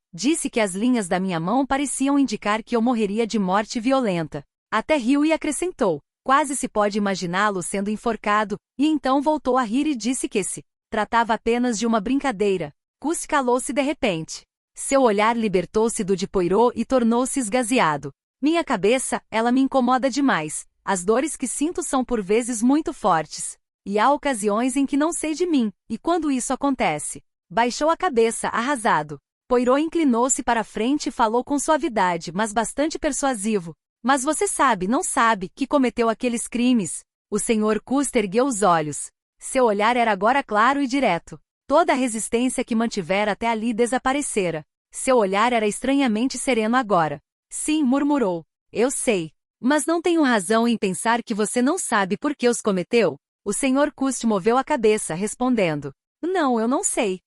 que as linhas da minha mão pareciam indicar que eu morreria de morte violenta. Até riu e acrescentou. Quase se pode imaginá-lo sendo enforcado, e então voltou a rir e disse que se tratava apenas de uma brincadeira. Cust calou-se de repente. Seu olhar libertou-se do de Poirot e tornou-se esgazeado. Minha cabeça, ela me incomoda demais. As dores que sinto são por vezes muito fortes. E há ocasiões em que não sei de mim, e quando isso acontece? Baixou a cabeça, arrasado. Poirot inclinou-se para a frente e falou com suavidade, mas bastante persuasivo. Mas você sabe, não sabe, que cometeu aqueles crimes? O Sr. Cust ergueu os olhos. Seu olhar era agora claro e direto. Toda a resistência que mantivera até ali desaparecera. Seu olhar era estranhamente sereno agora. Sim, murmurou. Eu sei. Mas não tenho razão em pensar que você não sabe por que os cometeu? O Sr. Cust moveu a cabeça, respondendo. Não, eu não sei.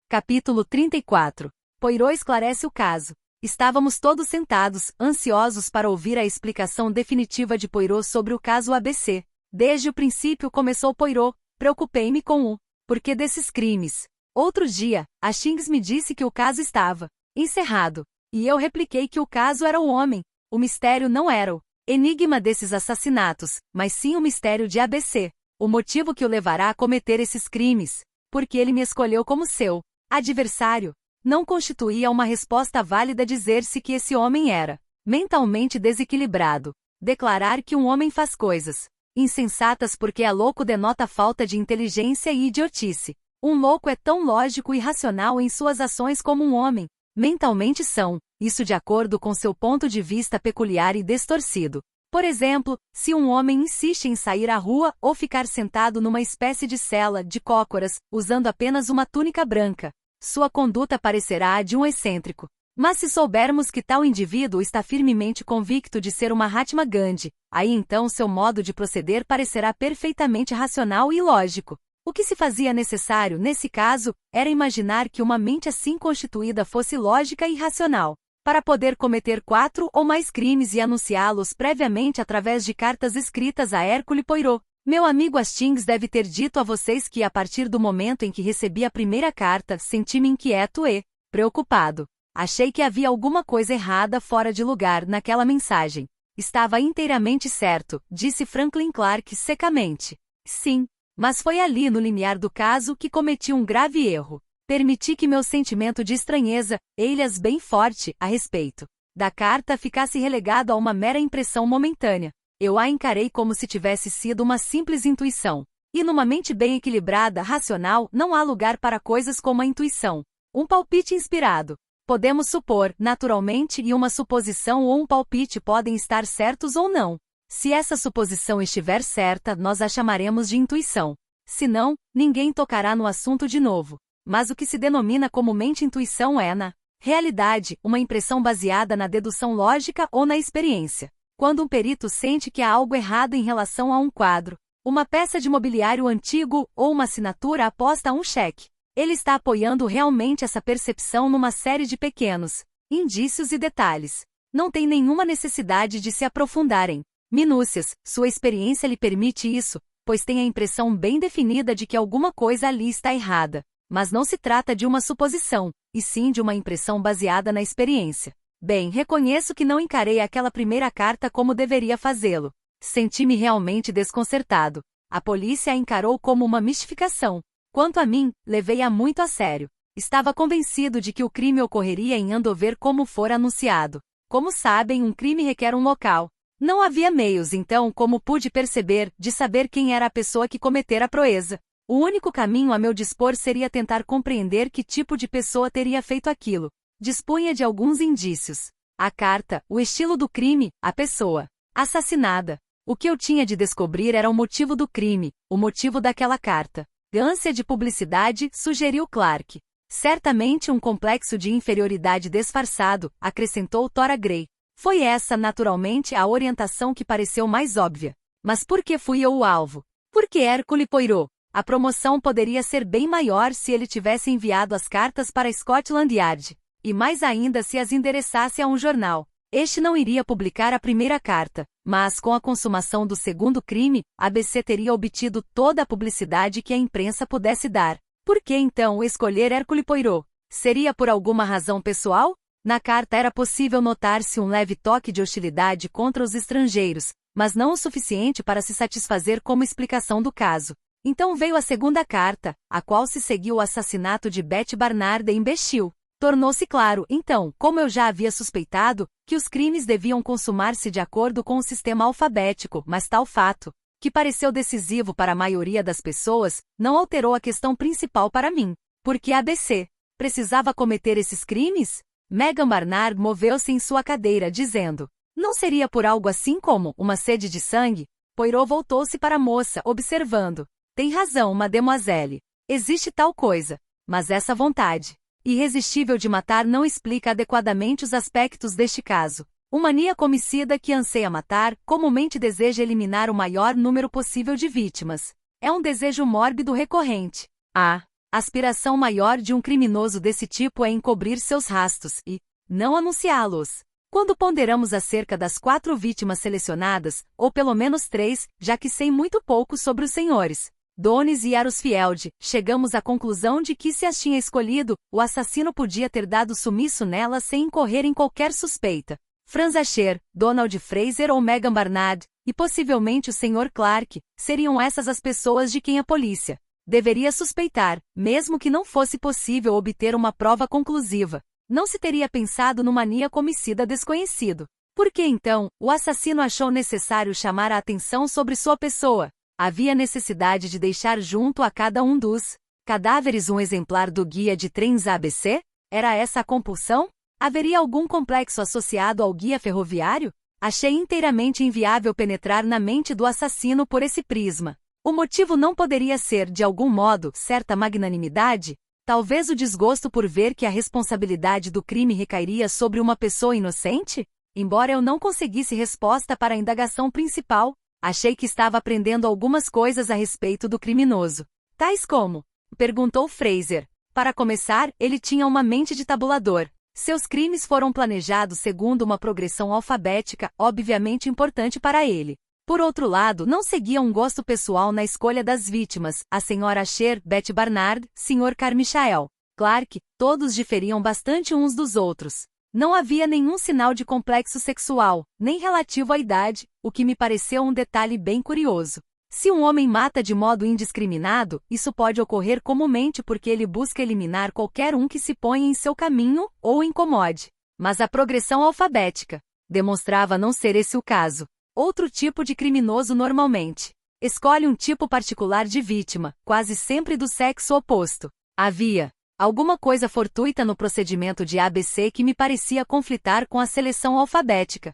Capítulo 34. Poirot esclarece o caso. Estávamos todos sentados, ansiosos para ouvir a explicação definitiva de Poirot sobre o caso ABC. Desde o princípio começou Poirot, preocupei-me com o porquê desses crimes. Outro dia, a Shings me disse que o caso estava encerrado. E eu repliquei que o caso era o homem. O mistério não era o enigma desses assassinatos, mas sim o mistério de ABC. O motivo que o levará a cometer esses crimes. Porque ele me escolheu como seu adversário. Não constituía uma resposta válida dizer-se que esse homem era mentalmente desequilibrado. Declarar que um homem faz coisas insensatas porque é louco denota falta de inteligência e idiotice. Um louco é tão lógico e racional em suas ações como um homem mentalmente são, isso de acordo com seu ponto de vista peculiar e distorcido. Por exemplo, se um homem insiste em sair à rua ou ficar sentado numa espécie de cela de cócoras, usando apenas uma túnica branca, sua conduta parecerá a de um excêntrico. Mas se soubermos que tal indivíduo está firmemente convicto de ser uma Mahatma Gandhi, aí então seu modo de proceder parecerá perfeitamente racional e lógico. O que se fazia necessário, nesse caso, era imaginar que uma mente assim constituída fosse lógica e racional, para poder cometer 4 ou mais crimes e anunciá-los previamente através de cartas escritas a Hercule Poirot. Meu amigo Hastings deve ter dito a vocês que a partir do momento em que recebi a primeira carta, senti-me inquieto e preocupado. Achei que havia alguma coisa errada fora de lugar naquela mensagem. Estava inteiramente certo, disse Franklin Clark secamente. Sim, mas foi ali no limiar do caso que cometi um grave erro. Permiti que meu sentimento de estranheza, eilas bem forte, a respeito da carta ficasse relegado a uma mera impressão momentânea. Eu a encarei como se tivesse sido uma simples intuição. E numa mente bem equilibrada, racional, não há lugar para coisas como a intuição. Um palpite inspirado. Podemos supor, naturalmente, e uma suposição ou um palpite podem estar certos ou não. Se essa suposição estiver certa, nós a chamaremos de intuição. Se não, ninguém tocará no assunto de novo. Mas o que se denomina comumente intuição é, na realidade, uma impressão baseada na dedução lógica ou na experiência. Quando um perito sente que há algo errado em relação a um quadro, uma peça de mobiliário antigo ou uma assinatura aposta a um cheque, ele está apoiando realmente essa percepção numa série de pequenos indícios e detalhes. Não tem nenhuma necessidade de se aprofundar em minúcias, sua experiência lhe permite isso, pois tem a impressão bem definida de que alguma coisa ali está errada. Mas não se trata de uma suposição, e sim de uma impressão baseada na experiência. Bem, reconheço que não encarei aquela primeira carta como deveria fazê-lo. Senti-me realmente desconcertado. A polícia a encarou como uma mistificação. Quanto a mim, levei-a muito a sério. Estava convencido de que o crime ocorreria em Andover como fora anunciado. Como sabem, um crime requer um local. Não havia meios, então, como pude perceber, de saber quem era a pessoa que cometera a proeza. O único caminho a meu dispor seria tentar compreender que tipo de pessoa teria feito aquilo. Dispunha de alguns indícios. A carta, o estilo do crime, a pessoa assassinada. O que eu tinha de descobrir era o motivo do crime, o motivo daquela carta. Ânsia de publicidade, sugeriu Clark. Certamente um complexo de inferioridade disfarçado, acrescentou Tora Gray. Foi essa, naturalmente, a orientação que pareceu mais óbvia. Mas por que fui eu o alvo? Por que Hercule Poirot? A promoção poderia ser bem maior se ele tivesse enviado as cartas para Scotland Yard. E mais ainda se as endereçasse a um jornal. Este não iria publicar a primeira carta, mas com a consumação do segundo crime, a ABC teria obtido toda a publicidade que a imprensa pudesse dar. Por que então escolher Hercule Poirot? Seria por alguma razão pessoal? Na carta era possível notar-se um leve toque de hostilidade contra os estrangeiros, mas não o suficiente para se satisfazer como explicação do caso. Então veio a segunda carta, a qual se seguiu o assassinato de Betty Barnard em Bexhill. Tornou-se claro, então, como eu já havia suspeitado, que os crimes deviam consumar-se de acordo com o sistema alfabético, mas tal fato, que pareceu decisivo para a maioria das pessoas, não alterou a questão principal para mim. Porque a ABC precisava cometer esses crimes? Megan Barnard moveu-se em sua cadeira, dizendo, não seria por algo assim como uma sede de sangue? Poirot voltou-se para a moça, observando, tem razão, mademoiselle. Existe tal coisa, mas essa vontade irresistível de matar não explica adequadamente os aspectos deste caso. Um maníaco homicida que anseia matar, comumente deseja eliminar o maior número possível de vítimas. É um desejo mórbido recorrente. A aspiração maior de um criminoso desse tipo é encobrir seus rastos e não anunciá-los. Quando ponderamos acerca das 4 vítimas selecionadas, ou pelo menos 3, já que sei muito pouco sobre os senhores Donis e Arusfield, chegamos à conclusão de que se as tinha escolhido, o assassino podia ter dado sumiço nela sem incorrer em qualquer suspeita. Franz Asher, Donald Fraser ou Megan Barnard, e possivelmente o Sr. Clark, seriam essas as pessoas de quem a polícia deveria suspeitar, mesmo que não fosse possível obter uma prova conclusiva. Não se teria pensado no maníaco homicida desconhecido. Por que então, o assassino achou necessário chamar a atenção sobre sua pessoa? Havia necessidade de deixar junto a cada um dos cadáveres um exemplar do guia de trens ABC? Era essa a compulsão? Haveria algum complexo associado ao guia ferroviário? Achei inteiramente inviável penetrar na mente do assassino por esse prisma. O motivo não poderia ser, de algum modo, certa magnanimidade? Talvez o desgosto por ver que a responsabilidade do crime recairia sobre uma pessoa inocente? Embora eu não conseguisse resposta para a indagação principal, achei que estava aprendendo algumas coisas a respeito do criminoso. Tais como? Perguntou Fraser. Para começar, ele tinha uma mente de tabulador. Seus crimes foram planejados segundo uma progressão alfabética, obviamente importante para ele. Por outro lado, não seguia um gosto pessoal na escolha das vítimas, a Sra. Asher, Betty Barnard, Sr. Carmichael. Clark, todos diferiam bastante uns dos outros. Não havia nenhum sinal de complexo sexual, nem relativo à idade, o que me pareceu um detalhe bem curioso. Se um homem mata de modo indiscriminado, isso pode ocorrer comumente porque ele busca eliminar qualquer um que se ponha em seu caminho ou o incomode. Mas a progressão alfabética demonstrava não ser esse o caso. Outro tipo de criminoso normalmente escolhe um tipo particular de vítima, quase sempre do sexo oposto. Havia alguma coisa fortuita no procedimento de ABC que me parecia conflitar com a seleção alfabética.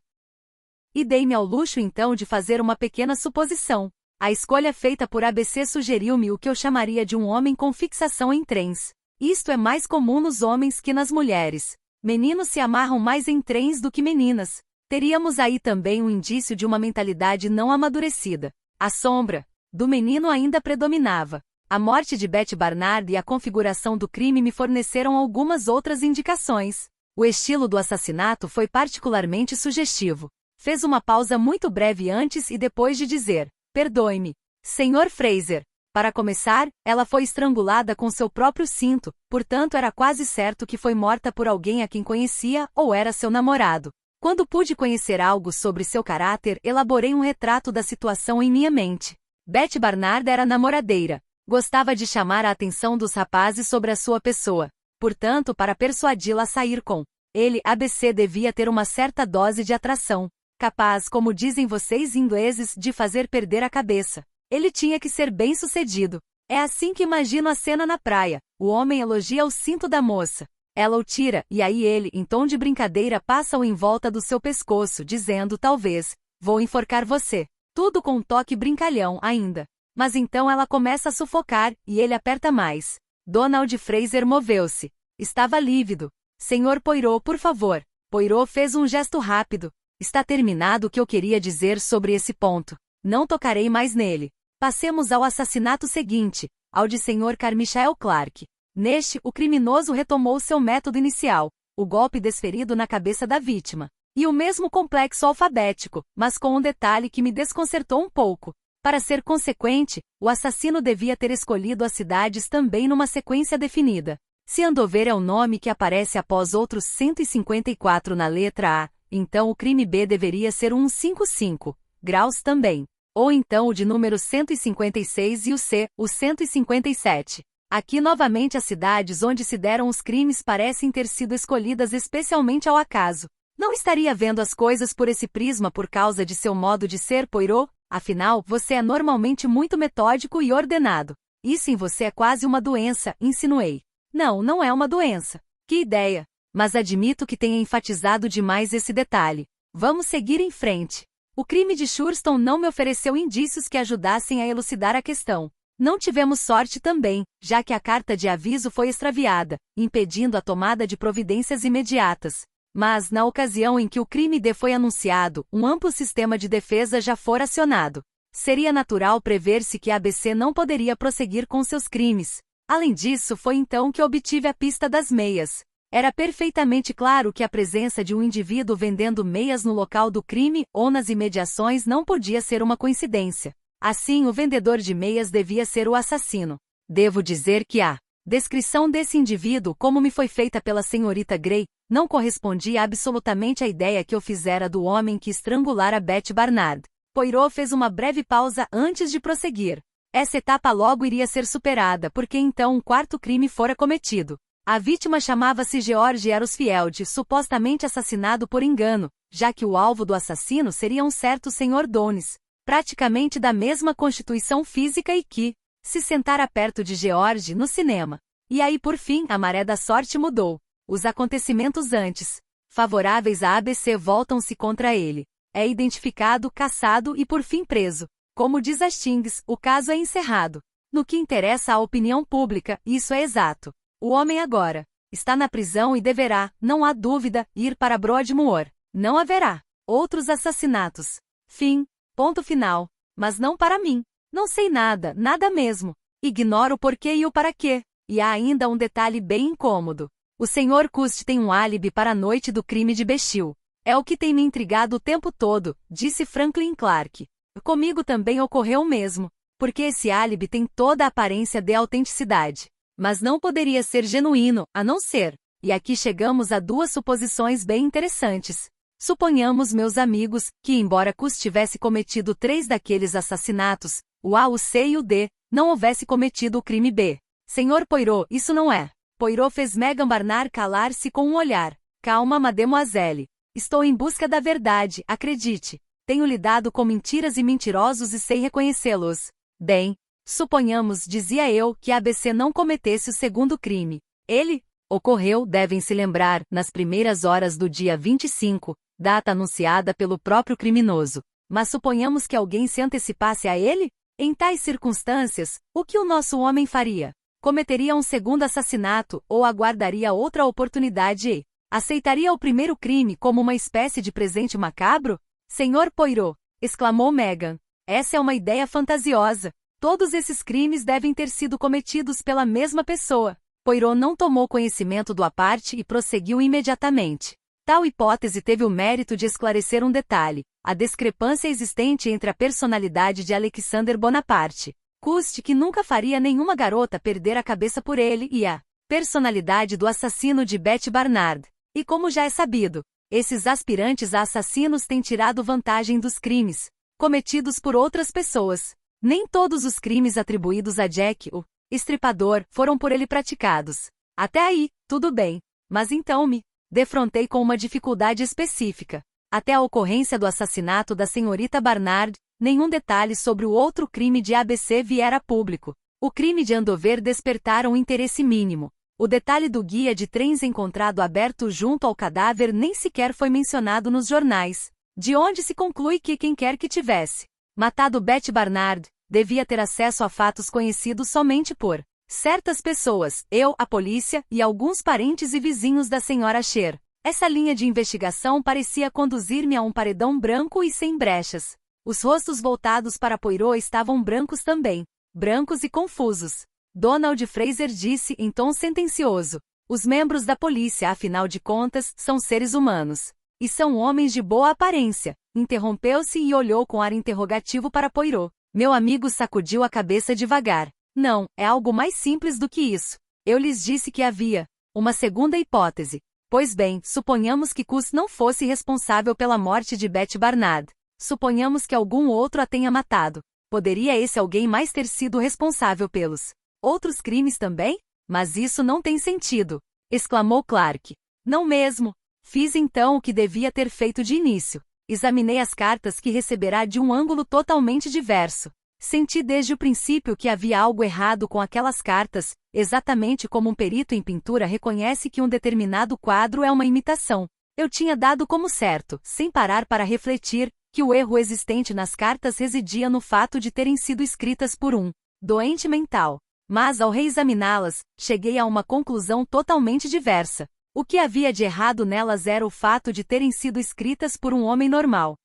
E dei-me ao luxo então de fazer uma pequena suposição. A escolha feita por ABC sugeriu-me o que eu chamaria de um homem com fixação em trens. Isto é mais comum nos homens que nas mulheres. Meninos se amarram mais em trens do que meninas. Teríamos aí também um indício de uma mentalidade não amadurecida. A sombra do menino ainda predominava. A morte de Beth Barnard e a configuração do crime me forneceram algumas outras indicações. O estilo do assassinato foi particularmente sugestivo. Fez uma pausa muito breve antes e depois de dizer: "Perdoe-me, Sr. Fraser." Para começar, ela foi estrangulada com seu próprio cinto, portanto era quase certo que foi morta por alguém a quem conhecia ou era seu namorado. Quando pude conhecer algo sobre seu caráter, elaborei um retrato da situação em minha mente. Beth Barnard era namoradeira. Gostava de chamar a atenção dos rapazes sobre a sua pessoa. Portanto, para persuadi-la a sair com ele, ABC devia ter uma certa dose de atração. Capaz, como dizem vocês ingleses, de fazer perder a cabeça. Ele tinha que ser bem-sucedido. É assim que imagino a cena na praia. O homem elogia o cinto da moça. Ela o tira, e aí ele, em tom de brincadeira, passa-o em volta do seu pescoço, dizendo talvez: "Vou enforcar você." Tudo com um toque brincalhão ainda. Mas então ela começa a sufocar, e ele aperta mais. Donald Fraser moveu-se. Estava lívido. "Senhor Poirot, por favor." Poirot fez um gesto rápido. "Está terminado o que eu queria dizer sobre esse ponto. Não tocarei mais nele. Passemos ao assassinato seguinte, ao de Sr. Carmichael Clark. Neste, o criminoso retomou seu método inicial, o golpe desferido na cabeça da vítima. E o mesmo complexo alfabético, mas com um detalhe que me desconcertou um pouco. Para ser consequente, o assassino devia ter escolhido as cidades também numa sequência definida. Se Andover é o nome que aparece após outros 154 na letra A, então o crime B deveria ser um 155, graus também. Ou então o de número 156 e o C, o 157. Aqui novamente as cidades onde se deram os crimes parecem ter sido escolhidas especialmente ao acaso. Não estaria vendo as coisas por esse prisma por causa de seu modo de ser, Poirot? Afinal, você é normalmente muito metódico e ordenado. Isso em você é quase uma doença, insinuei. Não, não é uma doença. Que ideia! Mas admito que tenha enfatizado demais esse detalhe. Vamos seguir em frente. O crime de Shurston não me ofereceu indícios que ajudassem a elucidar a questão. Não tivemos sorte também, já que a carta de aviso foi extraviada, impedindo a tomada de providências imediatas. Mas, na ocasião em que o crime D foi anunciado, um amplo sistema de defesa já fora acionado. Seria natural prever-se que a ABC não poderia prosseguir com seus crimes. Além disso, foi então que obtive a pista das meias. Era perfeitamente claro que a presença de um indivíduo vendendo meias no local do crime ou nas imediações não podia ser uma coincidência. Assim, o vendedor de meias devia ser o assassino. Devo dizer que a descrição desse indivíduo, como me foi feita pela senhorita Grey, não correspondia absolutamente à ideia que eu fizera do homem que estrangulara Beth Barnard. Poirot fez uma breve pausa antes de prosseguir. Essa etapa logo iria ser superada, porque então um quarto crime fora cometido. A vítima chamava-se George Erosfield, supostamente assassinado por engano, já que o alvo do assassino seria um certo Sr. Downes, praticamente da mesma constituição física e que se sentara perto de George no cinema. E aí por fim a maré da sorte mudou. Os acontecimentos antes favoráveis à ABC voltam-se contra ele. É identificado, caçado e por fim preso. Como diz Hastings, o caso é encerrado. No que interessa à opinião pública, isso é exato. O homem agora está na prisão e deverá, não há dúvida, ir para Broadmoor. Não haverá outros assassinatos. Fim. Ponto final. Mas não para mim. Não sei nada, nada mesmo. Ignoro o porquê e o para quê. E há ainda um detalhe bem incômodo. O Sr. Cust tem um álibi para a noite do crime de Bechil. É o que tem me intrigado o tempo todo, disse Franklin Clark. Comigo também ocorreu o mesmo, porque esse álibi tem toda a aparência de autenticidade. mas não poderia ser genuíno, a não ser. E aqui chegamos a duas suposições bem interessantes. Suponhamos, meus amigos, que embora Cus tivesse cometido 3 daqueles assassinatos, o A, o C e o D, não houvesse cometido o crime B. Senhor Poirot, isso não é. Poirot fez Meghan Barnard calar-se com um olhar. Calma, mademoiselle. Estou em busca da verdade, acredite. Tenho lidado com mentiras e mentirosos e sei reconhecê-los. Bem, suponhamos, dizia eu, que ABC não cometesse o segundo crime. Ele ocorreu, devem se lembrar, nas primeiras horas do dia 25, data anunciada pelo próprio criminoso. Mas suponhamos que alguém se antecipasse a ele? Em tais circunstâncias, o que o nosso homem faria? Cometeria um segundo assassinato ou aguardaria outra oportunidade e aceitaria o primeiro crime como uma espécie de presente macabro? Senhor Poirot, exclamou Meghan, essa é uma ideia fantasiosa. Todos esses crimes devem ter sido cometidos pela mesma pessoa. Poirot não tomou conhecimento do à parte e prosseguiu imediatamente. Tal hipótese teve o mérito de esclarecer um detalhe, a discrepância existente entre a personalidade de Alexander Bonaparte, Cust, que nunca faria nenhuma garota perder a cabeça por ele, e a personalidade do assassino de Betty Barnard. E como já é sabido, esses aspirantes a assassinos têm tirado vantagem dos crimes cometidos por outras pessoas. Nem todos os crimes atribuídos a Jack, o estripador, foram por ele praticados. Até aí, tudo bem. Mas então me defrontei com uma dificuldade específica. Até a ocorrência do assassinato da senhorita Barnard, nenhum detalhe sobre o outro crime de ABC viera a público. O crime de Andover despertara um interesse mínimo. O detalhe do guia de trens encontrado aberto junto ao cadáver nem sequer foi mencionado nos jornais, de onde se conclui que quem quer que tivesse matado Betty Barnard devia ter acesso a fatos conhecidos somente por certas pessoas, eu, a polícia e alguns parentes e vizinhos da senhora Sher. Essa linha de investigação parecia conduzir-me a um paredão branco e sem brechas. Os rostos voltados para Poirot estavam brancos também, brancos e confusos. Donald Fraser disse em tom sentencioso: os membros da polícia, afinal de contas, são seres humanos. E são homens de boa aparência. Interrompeu-se e olhou com ar interrogativo para Poirot. Meu amigo sacudiu a cabeça devagar. Não, é algo mais simples do que isso. Eu lhes disse que havia uma segunda hipótese. Pois bem, suponhamos que Cus não fosse responsável pela morte de Betty Barnard. Suponhamos que algum outro a tenha matado. Poderia esse alguém mais ter sido responsável pelos outros crimes também? Mas isso não tem sentido, exclamou Clark. Não mesmo. Fiz então o que devia ter feito de início. Examinei as cartas que receberá de um ângulo totalmente diverso. Senti desde o princípio que havia algo errado com aquelas cartas, exatamente como um perito em pintura reconhece que um determinado quadro é uma imitação. Eu tinha dado como certo, sem parar para refletir, que o erro existente nas cartas residia no fato de terem sido escritas por um doente mental. Mas ao reexaminá-las, cheguei a uma conclusão totalmente diversa. O que havia de errado nelas era o fato de terem sido escritas por um homem normal.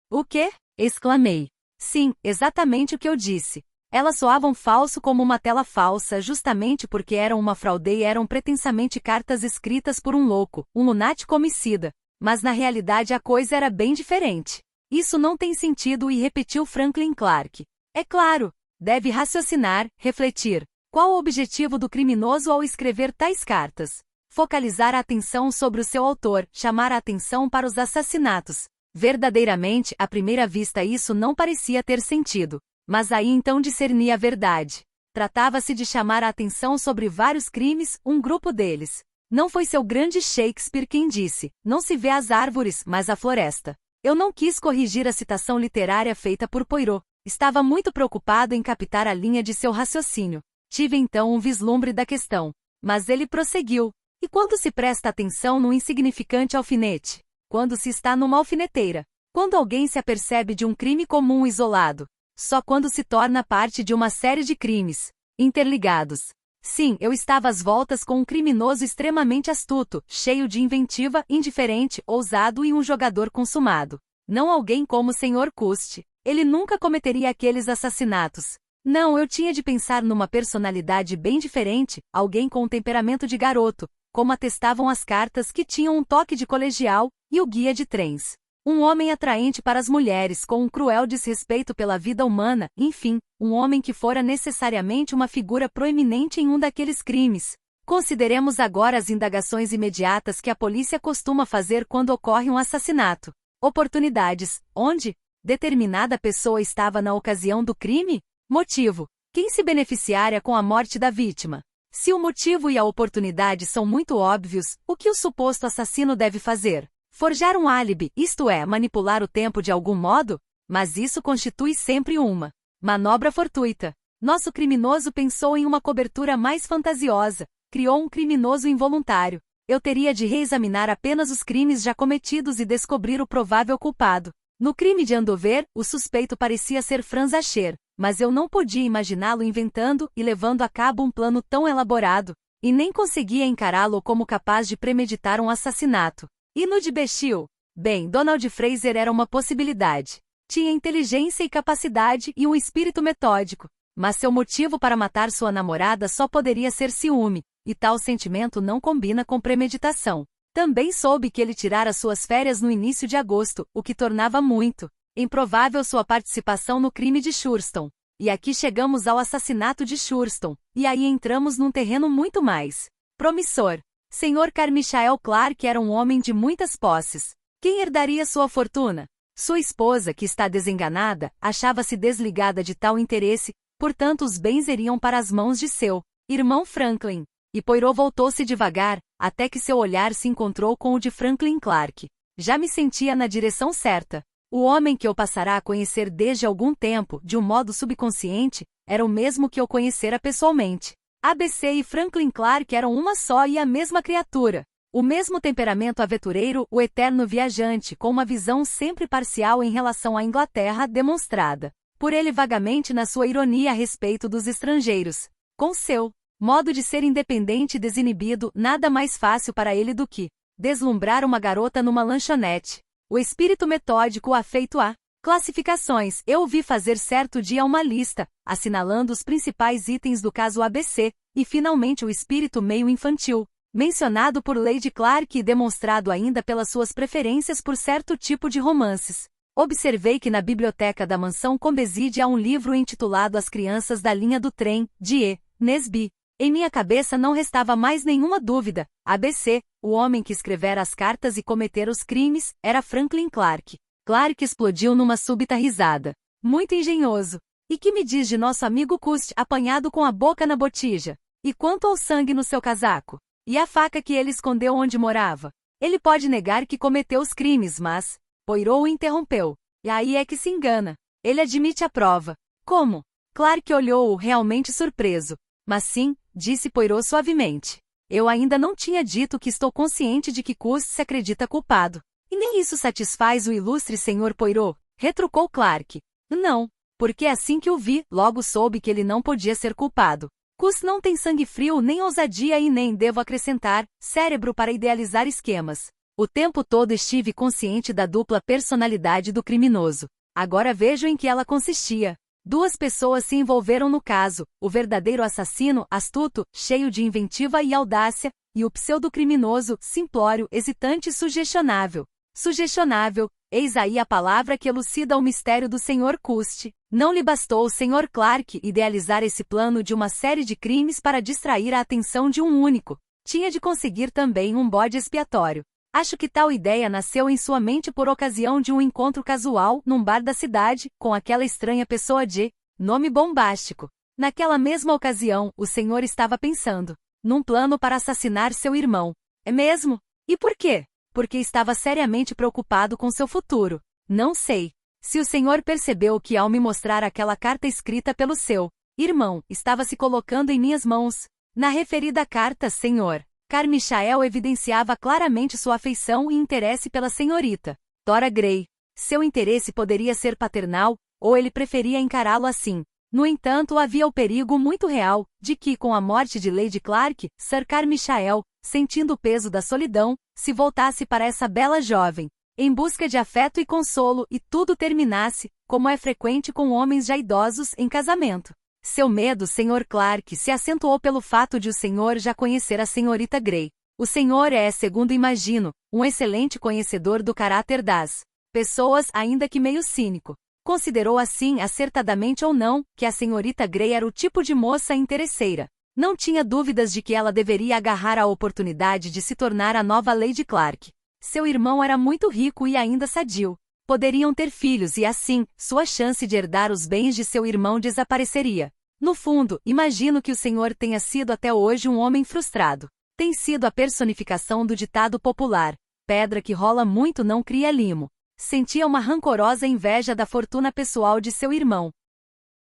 O quê? Exclamei. Sim, exatamente o que eu disse. Elas soavam falso como uma tela falsa justamente porque eram uma fraude e eram pretensamente cartas escritas por um louco, um lunático homicida. Mas na realidade a coisa era bem diferente. Isso não tem sentido, e repetiu Franklin Clark. É claro, deve raciocinar, refletir. Qual o objetivo do criminoso ao escrever tais cartas? Focalizar a atenção sobre o seu autor, chamar a atenção para os assassinatos. Verdadeiramente, à primeira vista isso não parecia ter sentido. Mas aí então discerni a verdade. Tratava-se de chamar a atenção sobre vários crimes, um grupo deles. Não foi seu grande Shakespeare quem disse, não se vê as árvores, mas a floresta. Eu não quis corrigir a citação literária feita por Poirot. Estava muito preocupado em captar a linha de seu raciocínio. Tive então um vislumbre da questão. Mas ele prosseguiu. E quando se presta atenção no insignificante alfinete? Quando se está numa alfineteira? Quando alguém se apercebe de um crime comum isolado? Só quando se torna parte de uma série de crimes interligados. Sim, eu estava às voltas com um criminoso extremamente astuto, cheio de inventiva, indiferente, ousado e um jogador consumado. Não alguém como o Sr. Cust. Ele nunca cometeria aqueles assassinatos. Não, eu tinha de pensar numa personalidade bem diferente, alguém com um temperamento de garoto, como atestavam as cartas que tinham um toque de colegial, e o guia de trens. Um homem atraente para as mulheres com um cruel desrespeito pela vida humana, enfim, um homem que fora necessariamente uma figura proeminente em um daqueles crimes. Consideremos agora as indagações imediatas que a polícia costuma fazer quando ocorre um assassinato. Oportunidades. Onde determinada pessoa estava na ocasião do crime? Motivo. Quem se beneficiaria com a morte da vítima? Se o motivo e a oportunidade são muito óbvios, o que o suposto assassino deve fazer? Forjar um álibi, isto é, manipular o tempo de algum modo? Mas isso constitui sempre uma manobra fortuita. Nosso criminoso pensou em uma cobertura mais fantasiosa. Criou um criminoso involuntário. Eu teria de reexaminar apenas os crimes já cometidos e descobrir o provável culpado. No crime de Andover, o suspeito parecia ser Franz Ascher, mas eu não podia imaginá-lo inventando e levando a cabo um plano tão elaborado, e nem conseguia encará-lo como capaz de premeditar um assassinato. E no de Bechil? Bem, Donald Fraser era uma possibilidade. Tinha inteligência e capacidade e um espírito metódico, mas seu motivo para matar sua namorada só poderia ser ciúme, e tal sentimento não combina com premeditação. Também soube que ele tirara suas férias no início de agosto, o que tornava muito improvável sua participação no crime de Schurston. E aqui chegamos ao assassinato de Schurston, e aí entramos num terreno muito mais promissor. Sr. Carmichael Clark era um homem de muitas posses. Quem herdaria sua fortuna? Sua esposa, que está desenganada, achava-se desligada de tal interesse, portanto os bens iriam para as mãos de seu irmão Franklin. E Poirot voltou-se devagar, até que seu olhar se encontrou com o de Franklin Clark. Já me sentia na direção certa. O homem que eu passara a conhecer desde algum tempo, de um modo subconsciente, era o mesmo que eu conhecera pessoalmente. ABC e Franklin Clark eram uma só e a mesma criatura. O mesmo temperamento aventureiro, o eterno viajante, com uma visão sempre parcial em relação à Inglaterra, demonstrada por ele vagamente na sua ironia a respeito dos estrangeiros. Com seu modo de ser independente e desinibido, nada mais fácil para ele do que deslumbrar uma garota numa lanchonete. O espírito metódico afeito a classificações. Eu o vi fazer certo dia uma lista, assinalando os principais itens do caso ABC, e finalmente o espírito meio infantil, mencionado por Lady Clark e demonstrado ainda pelas suas preferências por certo tipo de romances. Observei que na biblioteca da mansão Combeside há um livro intitulado As Crianças da Linha do Trem, de E. Nesby. Em minha cabeça não restava mais nenhuma dúvida. ABC, o homem que escrevera as cartas e cometera os crimes, era Franklin Clark. Clark explodiu numa súbita risada. Muito engenhoso. E que me diz de nosso amigo Cust, apanhado com a boca na botija? E quanto ao sangue no seu casaco? E a faca que ele escondeu onde morava? Ele pode negar que cometeu os crimes, mas Poirot o interrompeu. E aí é que se engana. Ele admite a prova. Como? Clark olhou-o realmente surpreso. Mas sim, disse Poirot suavemente. Eu ainda não tinha dito que estou consciente de que Cust se acredita culpado. E nem isso satisfaz o ilustre Sr. Poirot, retrucou Clark. Não, porque assim que o vi, logo soube que ele não podia ser culpado. Cust não tem sangue frio nem ousadia e nem, devo acrescentar, cérebro para idealizar esquemas. O tempo todo estive consciente da dupla personalidade do criminoso. Agora vejo em que ela consistia. Duas pessoas se envolveram no caso, o verdadeiro assassino, astuto, cheio de inventiva e audácia, e o pseudo-criminoso, simplório, hesitante e sugestionável. Sugestionável, eis aí a palavra que elucida o mistério do Sr. Cust. Não lhe bastou ao Sr. Clark idealizar esse plano de uma série de crimes para distrair a atenção de um único. Tinha de conseguir também um bode expiatório. Acho que tal ideia nasceu em sua mente por ocasião de um encontro casual, num bar da cidade, com aquela estranha pessoa de nome bombástico. Naquela mesma ocasião, o senhor estava pensando num plano para assassinar seu irmão. É mesmo? E por quê? Porque estava seriamente preocupado com seu futuro. Não sei. Se o senhor percebeu que ao me mostrar aquela carta escrita pelo seu irmão, estava se colocando em minhas mãos. Na referida carta, senhor Carmichael evidenciava claramente sua afeição e interesse pela senhorita Dora Gray. Seu interesse poderia ser paternal, ou ele preferia encará-lo assim. No entanto, havia o perigo muito real, de que, com a morte de Lady Clark, Sir Carmichael, sentindo o peso da solidão, se voltasse para essa bela jovem, em busca de afeto e consolo, e tudo terminasse, como é frequente com homens já idosos, em casamento. Seu medo, Sr. Clark, se acentuou pelo fato de o senhor já conhecer a senhorita Gray. O senhor é, segundo imagino, um excelente conhecedor do caráter das pessoas ainda que meio cínico. Considerou assim, acertadamente ou não, que a senhorita Grey era o tipo de moça interesseira. Não tinha dúvidas de que ela deveria agarrar a oportunidade de se tornar a nova Lady Clark. Seu irmão era muito rico e ainda sadio. Poderiam ter filhos e assim, sua chance de herdar os bens de seu irmão desapareceria. No fundo, imagino que o senhor tenha sido até hoje um homem frustrado. Tem sido a personificação do ditado popular: pedra que rola muito não cria limo. Sentia uma rancorosa inveja da fortuna pessoal de seu irmão.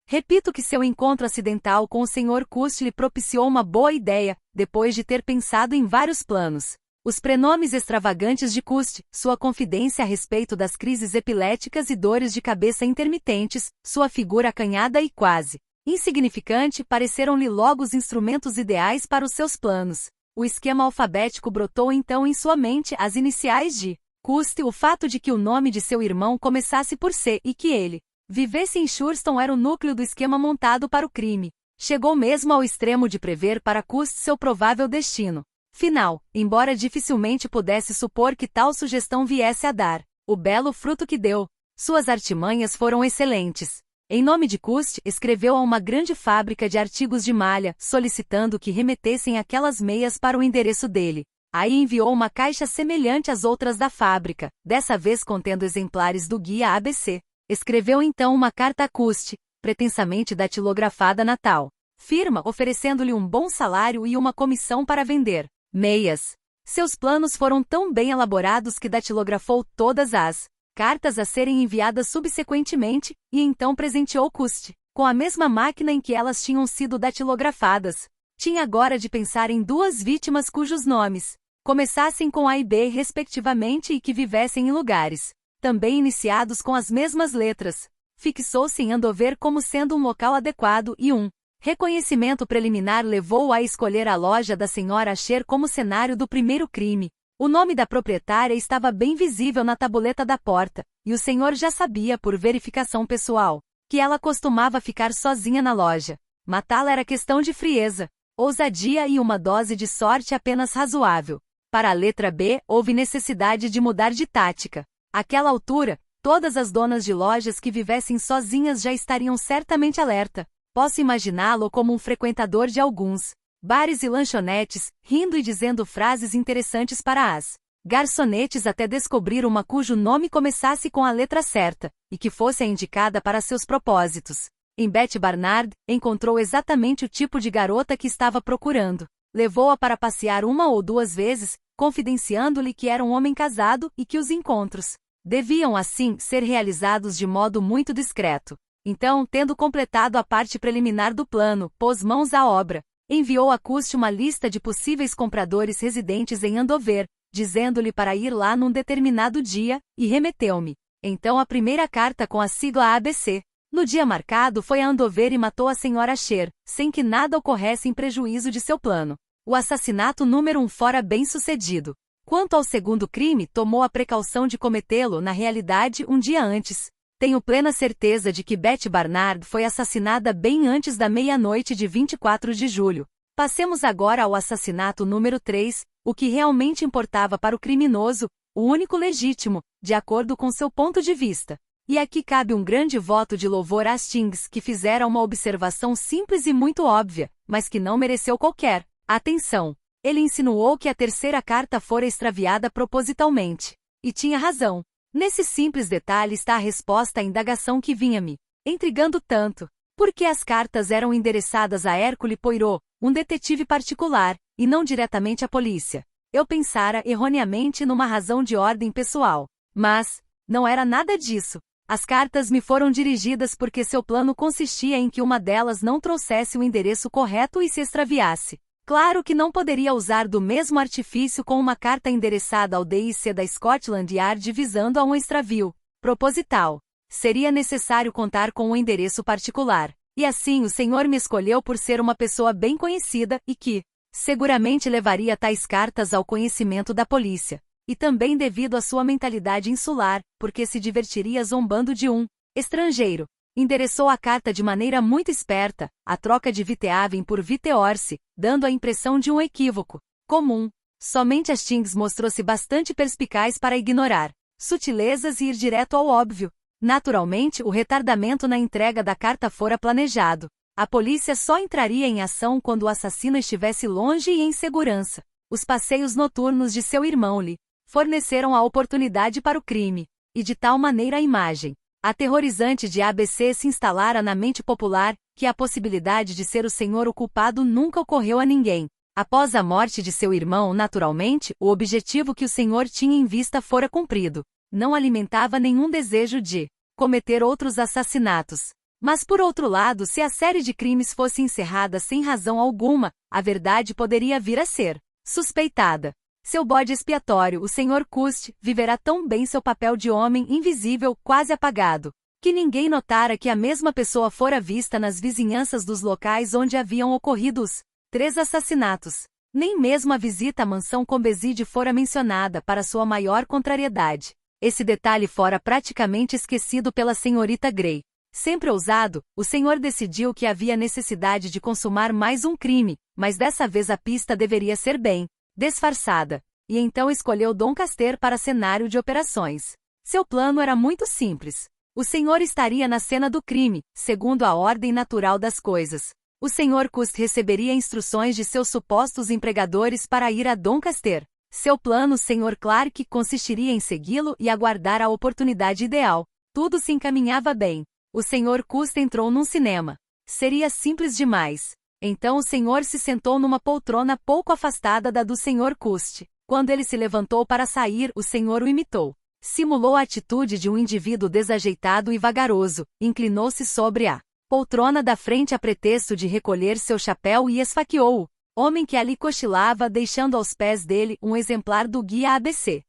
Repito que seu encontro acidental com o Sr. Cust lhe propiciou uma boa ideia, depois de ter pensado em vários planos. Os prenomes extravagantes de Cust, sua confidência a respeito das crises epiléticas e dores de cabeça intermitentes, sua figura acanhada e quase insignificante pareceram-lhe logo os instrumentos ideais para os seus planos. O esquema alfabético brotou então em sua mente as iniciais de Cust e o fato de que o nome de seu irmão começasse por C e que ele vivesse em Shurston era o núcleo do esquema montado para o crime. Chegou mesmo ao extremo de prever para Cust seu provável destino final, embora dificilmente pudesse supor que tal sugestão viesse a dar o belo fruto que deu. Suas artimanhas foram excelentes. Em nome de Cust, escreveu a uma grande fábrica de artigos de malha, solicitando que remetessem aquelas meias para o endereço dele. Aí enviou uma caixa semelhante às outras da fábrica, dessa vez contendo exemplares do guia ABC. Escreveu então uma carta a Cust, pretensamente datilografada na tal firma, oferecendo-lhe um bom salário e uma comissão para vender meias. Seus planos foram tão bem elaborados que datilografou todas as cartas a serem enviadas subsequentemente, e então presenteou Cust com a mesma máquina em que elas tinham sido datilografadas. Tinha agora de pensar em duas vítimas cujos nomes começassem com A e B respectivamente e que vivessem em lugares também iniciados com as mesmas letras. Fixou-se em Andover como sendo um local adequado e um reconhecimento preliminar levou-o a escolher a loja da senhora Asher como cenário do primeiro crime. O nome da proprietária estava bem visível na tabuleta da porta, e o senhor já sabia por verificação pessoal que ela costumava ficar sozinha na loja. Matá-la era questão de frieza, ousadia e uma dose de sorte apenas razoável. Para a letra B, houve necessidade de mudar de tática. Àquela altura, todas as donas de lojas que vivessem sozinhas já estariam certamente alerta. Posso imaginá-lo como um frequentador de alguns bares e lanchonetes, rindo e dizendo frases interessantes para as garçonetes até descobrir uma cujo nome começasse com a letra certa, e que fosse a indicada para seus propósitos. Em Betty Barnard, encontrou exatamente o tipo de garota que estava procurando. Levou-a para passear uma ou duas vezes, confidenciando-lhe que era um homem casado e que os encontros deviam, assim, ser realizados de modo muito discreto. Então, tendo completado a parte preliminar do plano, pôs mãos à obra. Enviou a Cust uma lista de possíveis compradores residentes em Andover, dizendo-lhe para ir lá num determinado dia, e remeteu-me então a primeira carta com a sigla ABC. No dia marcado foi a Andover e matou a senhora Asher, sem que nada ocorresse em prejuízo de seu plano. O assassinato número 1 fora bem sucedido. Quanto ao segundo crime, tomou a precaução de cometê-lo na realidade um dia antes. Tenho plena certeza de que Betty Barnard foi assassinada bem antes da meia-noite de 24 de julho. Passemos agora ao assassinato número 3, o que realmente importava para o criminoso, o único legítimo, de acordo com seu ponto de vista. E aqui cabe um grande voto de louvor a Hastings, que fizera uma observação simples e muito óbvia, mas que não mereceu qualquer atenção. Ele insinuou que a terceira carta fora extraviada propositalmente. E tinha razão. Nesse simples detalhe está a resposta à indagação que vinha-me intrigando tanto. Porque as cartas eram endereçadas a Hercule Poirot, um detetive particular, e não diretamente à polícia. Eu pensara erroneamente numa razão de ordem pessoal. Mas não era nada disso. As cartas me foram dirigidas porque seu plano consistia em que uma delas não trouxesse o endereço correto e se extraviasse. Claro que não poderia usar do mesmo artifício com uma carta endereçada ao DIC da Scotland Yard visando a um extravio proposital. Seria necessário contar com um endereço particular. E assim o senhor me escolheu por ser uma pessoa bem conhecida e que seguramente levaria tais cartas ao conhecimento da polícia. E também devido à sua mentalidade insular, porque se divertiria zombando de um estrangeiro. Endereçou a carta de maneira muito esperta, a troca de Viteaven por Viteorse, dando a impressão de um equívoco comum. Somente Hastings mostrou-se bastante perspicaz para ignorar sutilezas e ir direto ao óbvio. Naturalmente, o retardamento na entrega da carta fora planejado. A polícia só entraria em ação quando o assassino estivesse longe e em segurança. Os passeios noturnos de seu irmão lhe forneceram a oportunidade para o crime, e de tal maneira a imagem aterrorizante de ABC se instalara na mente popular, que a possibilidade de ser o senhor o culpado nunca ocorreu a ninguém. Após a morte de seu irmão, naturalmente, o objetivo que o senhor tinha em vista fora cumprido. Não alimentava nenhum desejo de cometer outros assassinatos. Mas por outro lado, se a série de crimes fosse encerrada sem razão alguma, a verdade poderia vir a ser suspeitada. Seu bode expiatório, o Sr. Cust, viverá tão bem seu papel de homem invisível, quase apagado, que ninguém notara que a mesma pessoa fora vista nas vizinhanças dos locais onde haviam ocorrido os 3 assassinatos. Nem mesmo a visita à mansão Combeside fora mencionada para sua maior contrariedade. Esse detalhe fora praticamente esquecido pela senhorita Grey. Sempre ousado, o senhor decidiu que havia necessidade de consumar mais um crime, mas dessa vez a pista deveria ser bem disfarçada, e então escolheu Doncaster para cenário de operações. Seu plano era muito simples. O senhor estaria na cena do crime, segundo a ordem natural das coisas. O senhor Cust receberia instruções de seus supostos empregadores para ir a Doncaster. Seu plano, Sr. Clark, consistiria em segui-lo e aguardar a oportunidade ideal. Tudo se encaminhava bem. O Sr. Cust entrou num cinema. Seria simples demais. Então o senhor se sentou numa poltrona pouco afastada da do Sr. Cust. Quando ele se levantou para sair, o senhor o imitou. Simulou a atitude de um indivíduo desajeitado e vagaroso, inclinou-se sobre a poltrona da frente a pretexto de recolher seu chapéu e esfaqueou-o. Homem que ali cochilava, deixando aos pés dele um exemplar do guia ABC.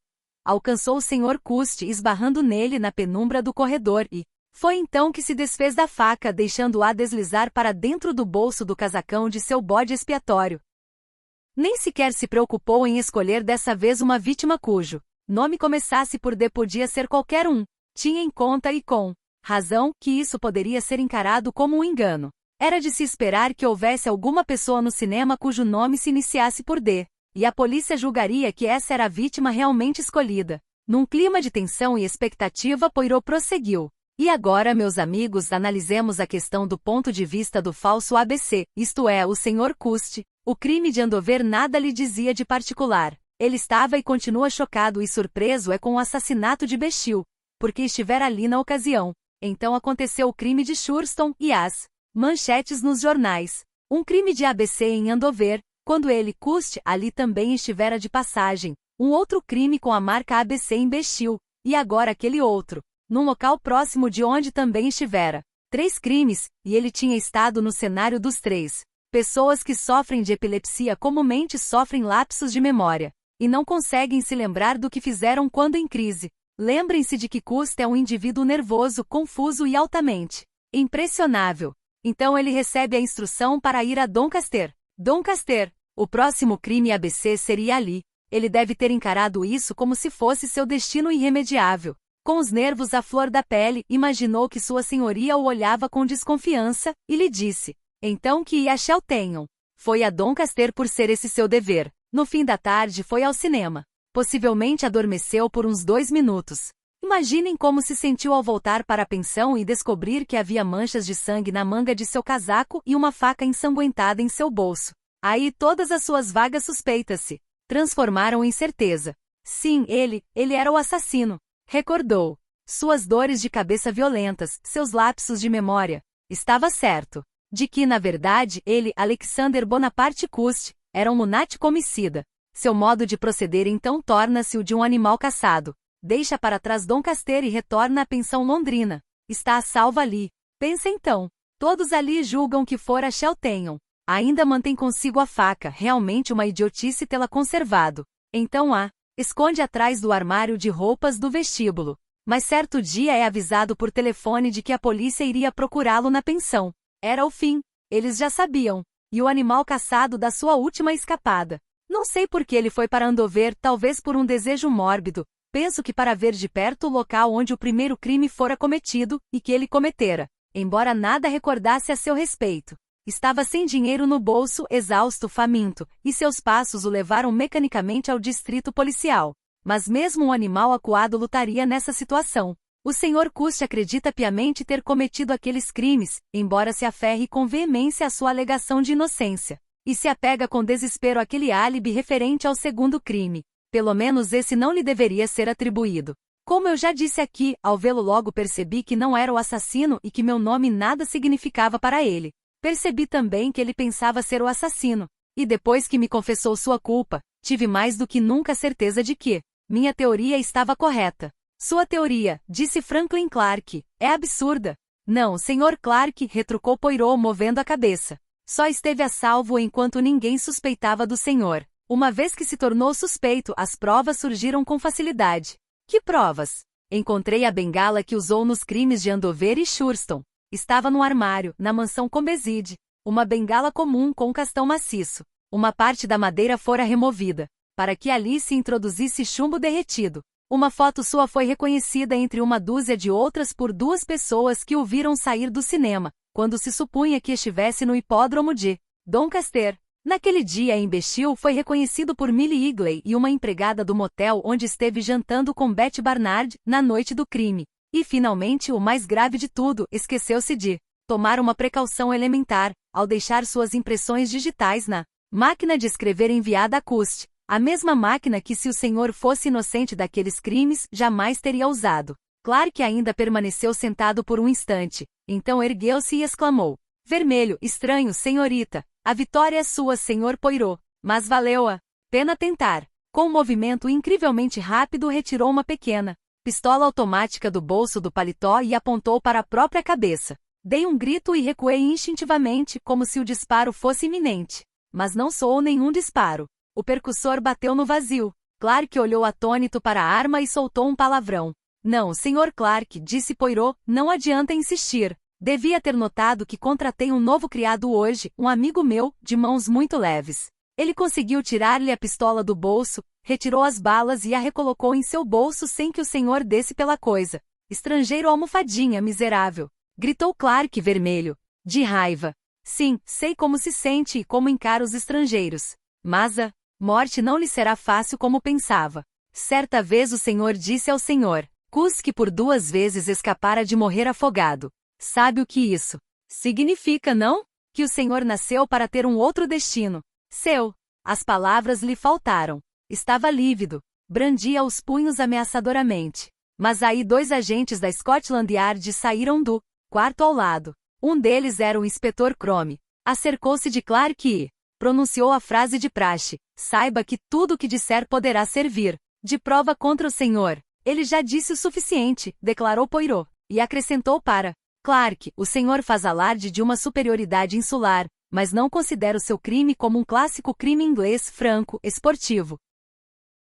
Alcançou o Sr. Cust, esbarrando nele na penumbra do corredor e foi então que se desfez da faca, deixando-a deslizar para dentro do bolso do casacão de seu bode expiatório. Nem sequer se preocupou em escolher dessa vez uma vítima cujo nome começasse por D. Podia ser qualquer um. Tinha em conta e com razão que isso poderia ser encarado como um engano. Era de se esperar que houvesse alguma pessoa no cinema cujo nome se iniciasse por D, e a polícia julgaria que essa era a vítima realmente escolhida. Num clima de tensão e expectativa, Poirot prosseguiu. E agora, meus amigos, analisemos a questão do ponto de vista do falso ABC, isto é, o Sr. Cust. O crime de Andover nada lhe dizia de particular. Ele estava e continua chocado e surpreso com o assassinato de Bechil, porque estivera ali na ocasião. Então aconteceu o crime de Shurston e as manchetes nos jornais. Um crime de ABC em Andover, quando ele, Cust, ali também estivera de passagem. Um outro crime com a marca ABC em Bechil, e agora aquele outro, num local próximo de onde também estivera. 3 crimes, e ele tinha estado no cenário dos 3. Pessoas que sofrem de epilepsia comumente sofrem lapsos de memória, e não conseguem se lembrar do que fizeram quando em crise. Lembrem-se de que Cust é um indivíduo nervoso, confuso e altamente impressionável. Então ele recebe a instrução para ir a Doncaster. Doncaster. O próximo crime ABC seria ali. Ele deve ter encarado isso como se fosse seu destino irremediável. Com os nervos à flor da pele, imaginou que sua senhoria o olhava com desconfiança, e lhe disse, então que ia a Cheltenham. Foi a Doncaster por ser esse seu dever. No fim da tarde foi ao cinema. Possivelmente adormeceu por uns 2 minutos. Imaginem como se sentiu ao voltar para a pensão e descobrir que havia manchas de sangue na manga de seu casaco e uma faca ensanguentada em seu bolso. Aí todas as suas vagas suspeitas se transformaram em certeza. Sim, ele era o assassino. Recordou. Suas dores de cabeça violentas, seus lapsos de memória. Estava certo. De que, na verdade, ele, Alexander Bonaparte Cust, era um lunático homicida. Seu modo de proceder então torna-se o de um animal caçado. Deixa para trás Doncaster e retorna à pensão londrina. Está a salvo ali. Pensa então. Todos ali julgam que fora a Cheltenham. Ainda mantém consigo a faca, realmente uma idiotice tê-la conservado. Então esconde atrás do armário de roupas do vestíbulo. Mas certo dia é avisado por telefone de que a polícia iria procurá-lo na pensão. Era o fim. Eles já sabiam. E o animal caçado da sua última escapada. Não sei por que ele foi para Andover, talvez por um desejo mórbido. Penso que para ver de perto o local onde o primeiro crime fora cometido, e que ele cometera. Embora nada recordasse a seu respeito. Estava sem dinheiro no bolso, exausto, faminto, e seus passos o levaram mecanicamente ao distrito policial. mas mesmo um animal acuado lutaria nessa situação. O Sr. Cust acredita piamente ter cometido aqueles crimes, embora se aferre com veemência à sua alegação de inocência, e se apega com desespero àquele álibi referente ao segundo crime. Pelo menos esse não lhe deveria ser atribuído. Como eu já disse aqui, ao vê-lo logo percebi que não era o assassino e que meu nome nada significava para ele. Percebi também que ele pensava ser o assassino, e depois que me confessou sua culpa, tive mais do que nunca certeza de que minha teoria estava correta. Sua teoria, disse Franklin Clark, é absurda. Não, Sr. Clark, retrucou Poirot movendo a cabeça. Só esteve a salvo enquanto ninguém suspeitava do senhor. Uma vez que se tornou suspeito, as provas surgiram com facilidade. Que provas? Encontrei a bengala que usou nos crimes de Andover e Shurston. Estava no armário, na mansão Combeside. Uma bengala comum com um castão maciço. Uma parte da madeira fora removida, para que ali se introduzisse chumbo derretido. Uma foto sua foi reconhecida entre uma dúzia de outras por duas pessoas que o viram sair do cinema, quando se supunha que estivesse no hipódromo de Doncaster. Naquele dia, imbecil foi reconhecido por Millie Igley e uma empregada do motel onde esteve jantando com Betty Barnard, na noite do crime. E finalmente, o mais grave de tudo, esqueceu-se de tomar uma precaução elementar, ao deixar suas impressões digitais na máquina de escrever enviada a Cust. A mesma máquina que, se o senhor fosse inocente daqueles crimes, jamais teria usado. Clark ainda permaneceu sentado por um instante, então ergueu-se e exclamou: Vermelho, estranho, senhorita. A vitória é sua, Sr. Poirot. Mas valeu a pena tentar. Com um movimento incrivelmente rápido, retirou uma pequena pistola automática do bolso do paletó e apontou para a própria cabeça. Dei um grito e recuei instintivamente, como se o disparo fosse iminente. Mas não soou nenhum disparo. O percussor bateu no vazio. Clark olhou atônito para a arma e soltou um palavrão. Não, Sr. Clark, disse Poirot, não adianta insistir. Devia ter notado que contratei um novo criado hoje, um amigo meu, de mãos muito leves. Ele conseguiu tirar-lhe a pistola do bolso, retirou as balas e a recolocou em seu bolso sem que o senhor desse pela coisa. Estrangeiro almofadinha, miserável. Gritou Clark vermelho, de raiva. Sim, sei como se sente e como encara os estrangeiros. Mas a morte não lhe será fácil como pensava. Certa vez o senhor disse ao senhor Cust que por 2 vezes escapara de morrer afogado. Sabe o que isso significa, não? Que o senhor nasceu para ter um outro destino. Seu. As palavras lhe faltaram. Estava lívido. Brandia os punhos ameaçadoramente. Mas aí 2 agentes da Scotland Yard saíram do quarto ao lado. Um deles era o inspetor Crome. Acercou-se de Clark e pronunciou a frase de praxe. Saiba que tudo o que disser poderá servir de prova contra o senhor. Ele já disse o suficiente, declarou Poirot, e acrescentou para Clark, o senhor faz alarde de uma superioridade insular, mas não considera o seu crime como um clássico crime inglês franco, esportivo.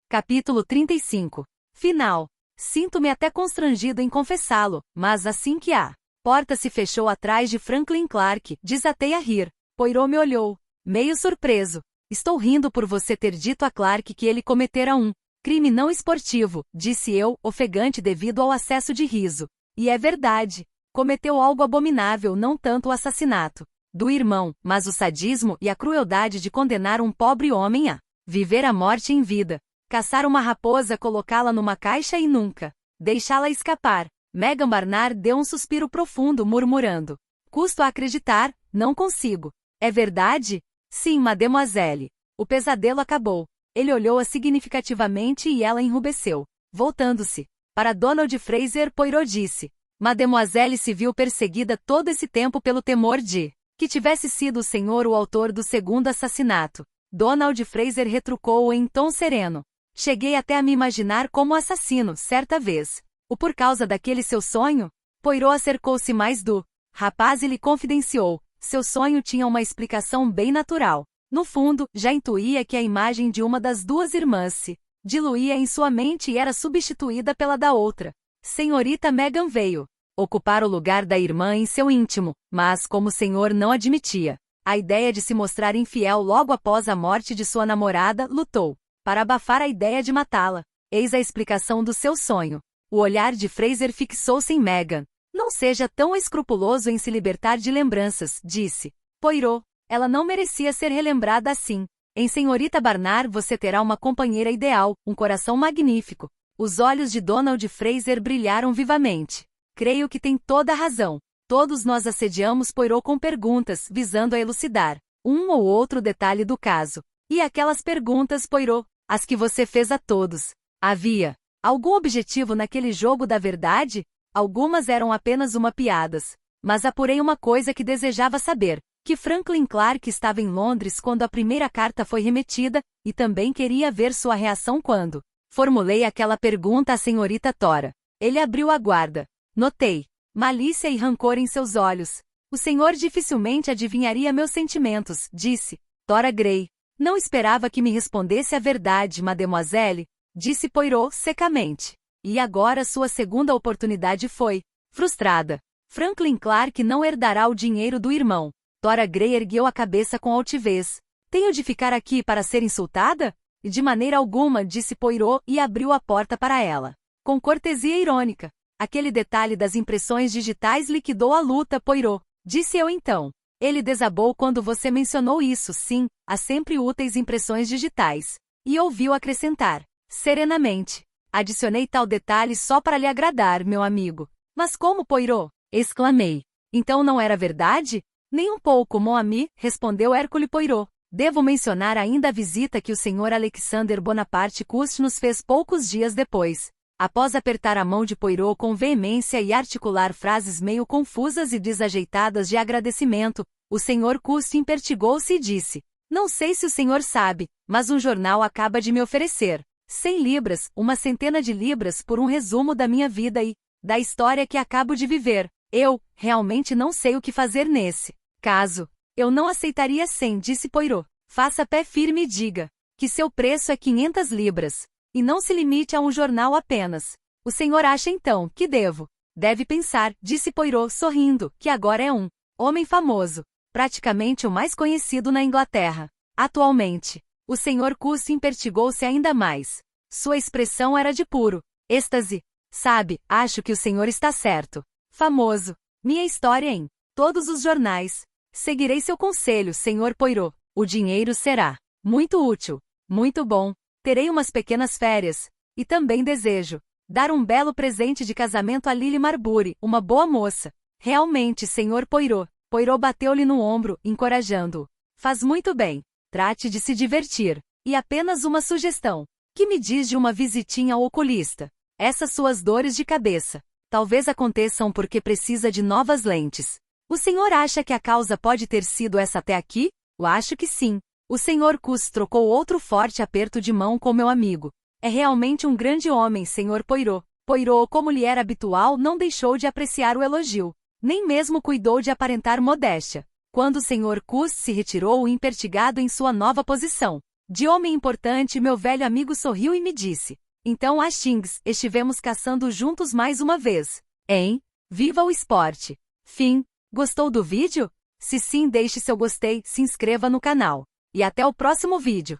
Capítulo 35. Final. Sinto-me até constrangido em confessá-lo, mas assim que a porta se fechou atrás de Franklin Clark, desatei a rir. Poirot me olhou, meio surpreso. Estou rindo por você ter dito a Clark que ele cometera um crime não esportivo, disse eu, ofegante devido ao acesso de riso. E é verdade. Cometeu algo abominável, não tanto o assassinato do irmão, mas o sadismo e a crueldade de condenar um pobre homem a viver a morte em vida. Caçar uma raposa, colocá-la numa caixa e nunca deixá-la escapar. Megan Barnard deu um suspiro profundo, murmurando. Custo a acreditar, não consigo. É verdade? Sim, mademoiselle. O pesadelo acabou. Ele olhou-a significativamente e ela enrubesceu. Voltando-se para Donald Fraser, Poirot disse. Mademoiselle se viu perseguida todo esse tempo pelo temor de que tivesse sido o senhor o autor do segundo assassinato. Donald Fraser retrucou em tom sereno. Cheguei até a me imaginar como assassino, certa vez. O por causa daquele seu sonho? Poirot acercou-se mais do rapaz e lhe confidenciou. Seu sonho tinha uma explicação bem natural. No fundo, já intuía que a imagem de uma das 2 irmãs se diluía em sua mente e era substituída pela da outra. Senhorita Megan veio ocupar o lugar da irmã em seu íntimo, mas como o senhor não admitia a ideia de se mostrar infiel logo após a morte de sua namorada, lutou para abafar a ideia de matá-la. Eis a explicação do seu sonho. O olhar de Fraser fixou-se em Megan. Não seja tão escrupuloso em se libertar de lembranças, disse Poirot. Ela não merecia ser relembrada assim. Em senhorita Barnard você terá uma companheira ideal, um coração magnífico. Os olhos de Donald Fraser brilharam vivamente. Creio que tem toda a razão. Todos nós assediamos Poirot com perguntas, visando a elucidar um ou outro detalhe do caso. E aquelas perguntas, Poirot, as que você fez a todos. Havia algum objetivo naquele jogo da verdade? Algumas eram apenas uma piadas. Mas apurei uma coisa que desejava saber, que Franklin Clark estava em Londres quando a primeira carta foi remetida, e também queria ver sua reação quando formulei aquela pergunta à senhorita Tora. Ele abriu a guarda. Notei malícia e rancor em seus olhos. O senhor dificilmente adivinharia meus sentimentos, disse Tora Grey. Não esperava que me respondesse a verdade, mademoiselle, disse Poirot secamente. E agora sua segunda oportunidade foi frustrada. Franklin Clark não herdará o dinheiro do irmão. Tora Grey ergueu a cabeça com altivez. Tenho de ficar aqui para ser insultada? De maneira alguma, disse Poirot e abriu a porta para ela. Com cortesia irônica. Aquele detalhe das impressões digitais liquidou a luta, Poirot, disse eu então. Ele desabou quando você mencionou isso, sim, há sempre úteis impressões digitais. E ouviu acrescentar, serenamente. Adicionei tal detalhe só para lhe agradar, meu amigo. Mas como, Poirot? Exclamei. Então não era verdade? Nem um pouco, mon ami, respondeu Hercule Poirot. Devo mencionar ainda a visita que o Sr. Alexander Bonaparte Cust nos fez poucos dias depois. Após apertar a mão de Poirot com veemência e articular frases meio confusas e desajeitadas de agradecimento, o Sr. Cust impertigou-se e disse, não sei se o senhor sabe, mas um jornal acaba de me oferecer 100 libras, uma centena de libras por um resumo da minha vida e da história que acabo de viver. Eu, realmente não sei o que fazer nesse caso. Eu não aceitaria 100, disse Poirot. Faça pé firme e diga que seu preço é 500 libras. E não se limite a um jornal apenas. O senhor acha então que devo? Deve pensar, disse Poirot sorrindo, que agora é um homem famoso. Praticamente o mais conhecido na Inglaterra. Atualmente. O Sr. Cust impertigou-se ainda mais. Sua expressão era de puro êxtase. Sabe, acho que o senhor está certo. Famoso. Minha história em todos os jornais. Seguirei seu conselho, Sr. Poirot. O dinheiro será muito útil. Muito bom. Terei umas pequenas férias. E também desejo dar um belo presente de casamento a Lily Marbury, uma boa moça. Realmente, Sr. Poirot. Poirot bateu-lhe no ombro, encorajando-o. Faz muito bem. Trate de se divertir. E apenas uma sugestão. Que me diz de uma visitinha ao oculista? Essas suas dores de cabeça talvez aconteçam porque precisa de novas lentes. O senhor acha que a causa pode ter sido essa até aqui? Eu acho que sim. O Sr. Cust trocou outro forte aperto de mão com meu amigo. É realmente um grande homem, Sr. Poirot. Poirot, como lhe era habitual, não deixou de apreciar o elogio. Nem mesmo cuidou de aparentar modéstia. Quando o Sr. Cust se retirou impertigado em sua nova posição de homem importante, meu velho amigo sorriu e me disse. Então, Hastings, estivemos caçando juntos mais uma vez. Hein? Viva o esporte! Fim. Gostou do vídeo? Se sim, deixe seu gostei, se inscreva no canal. E até o próximo vídeo.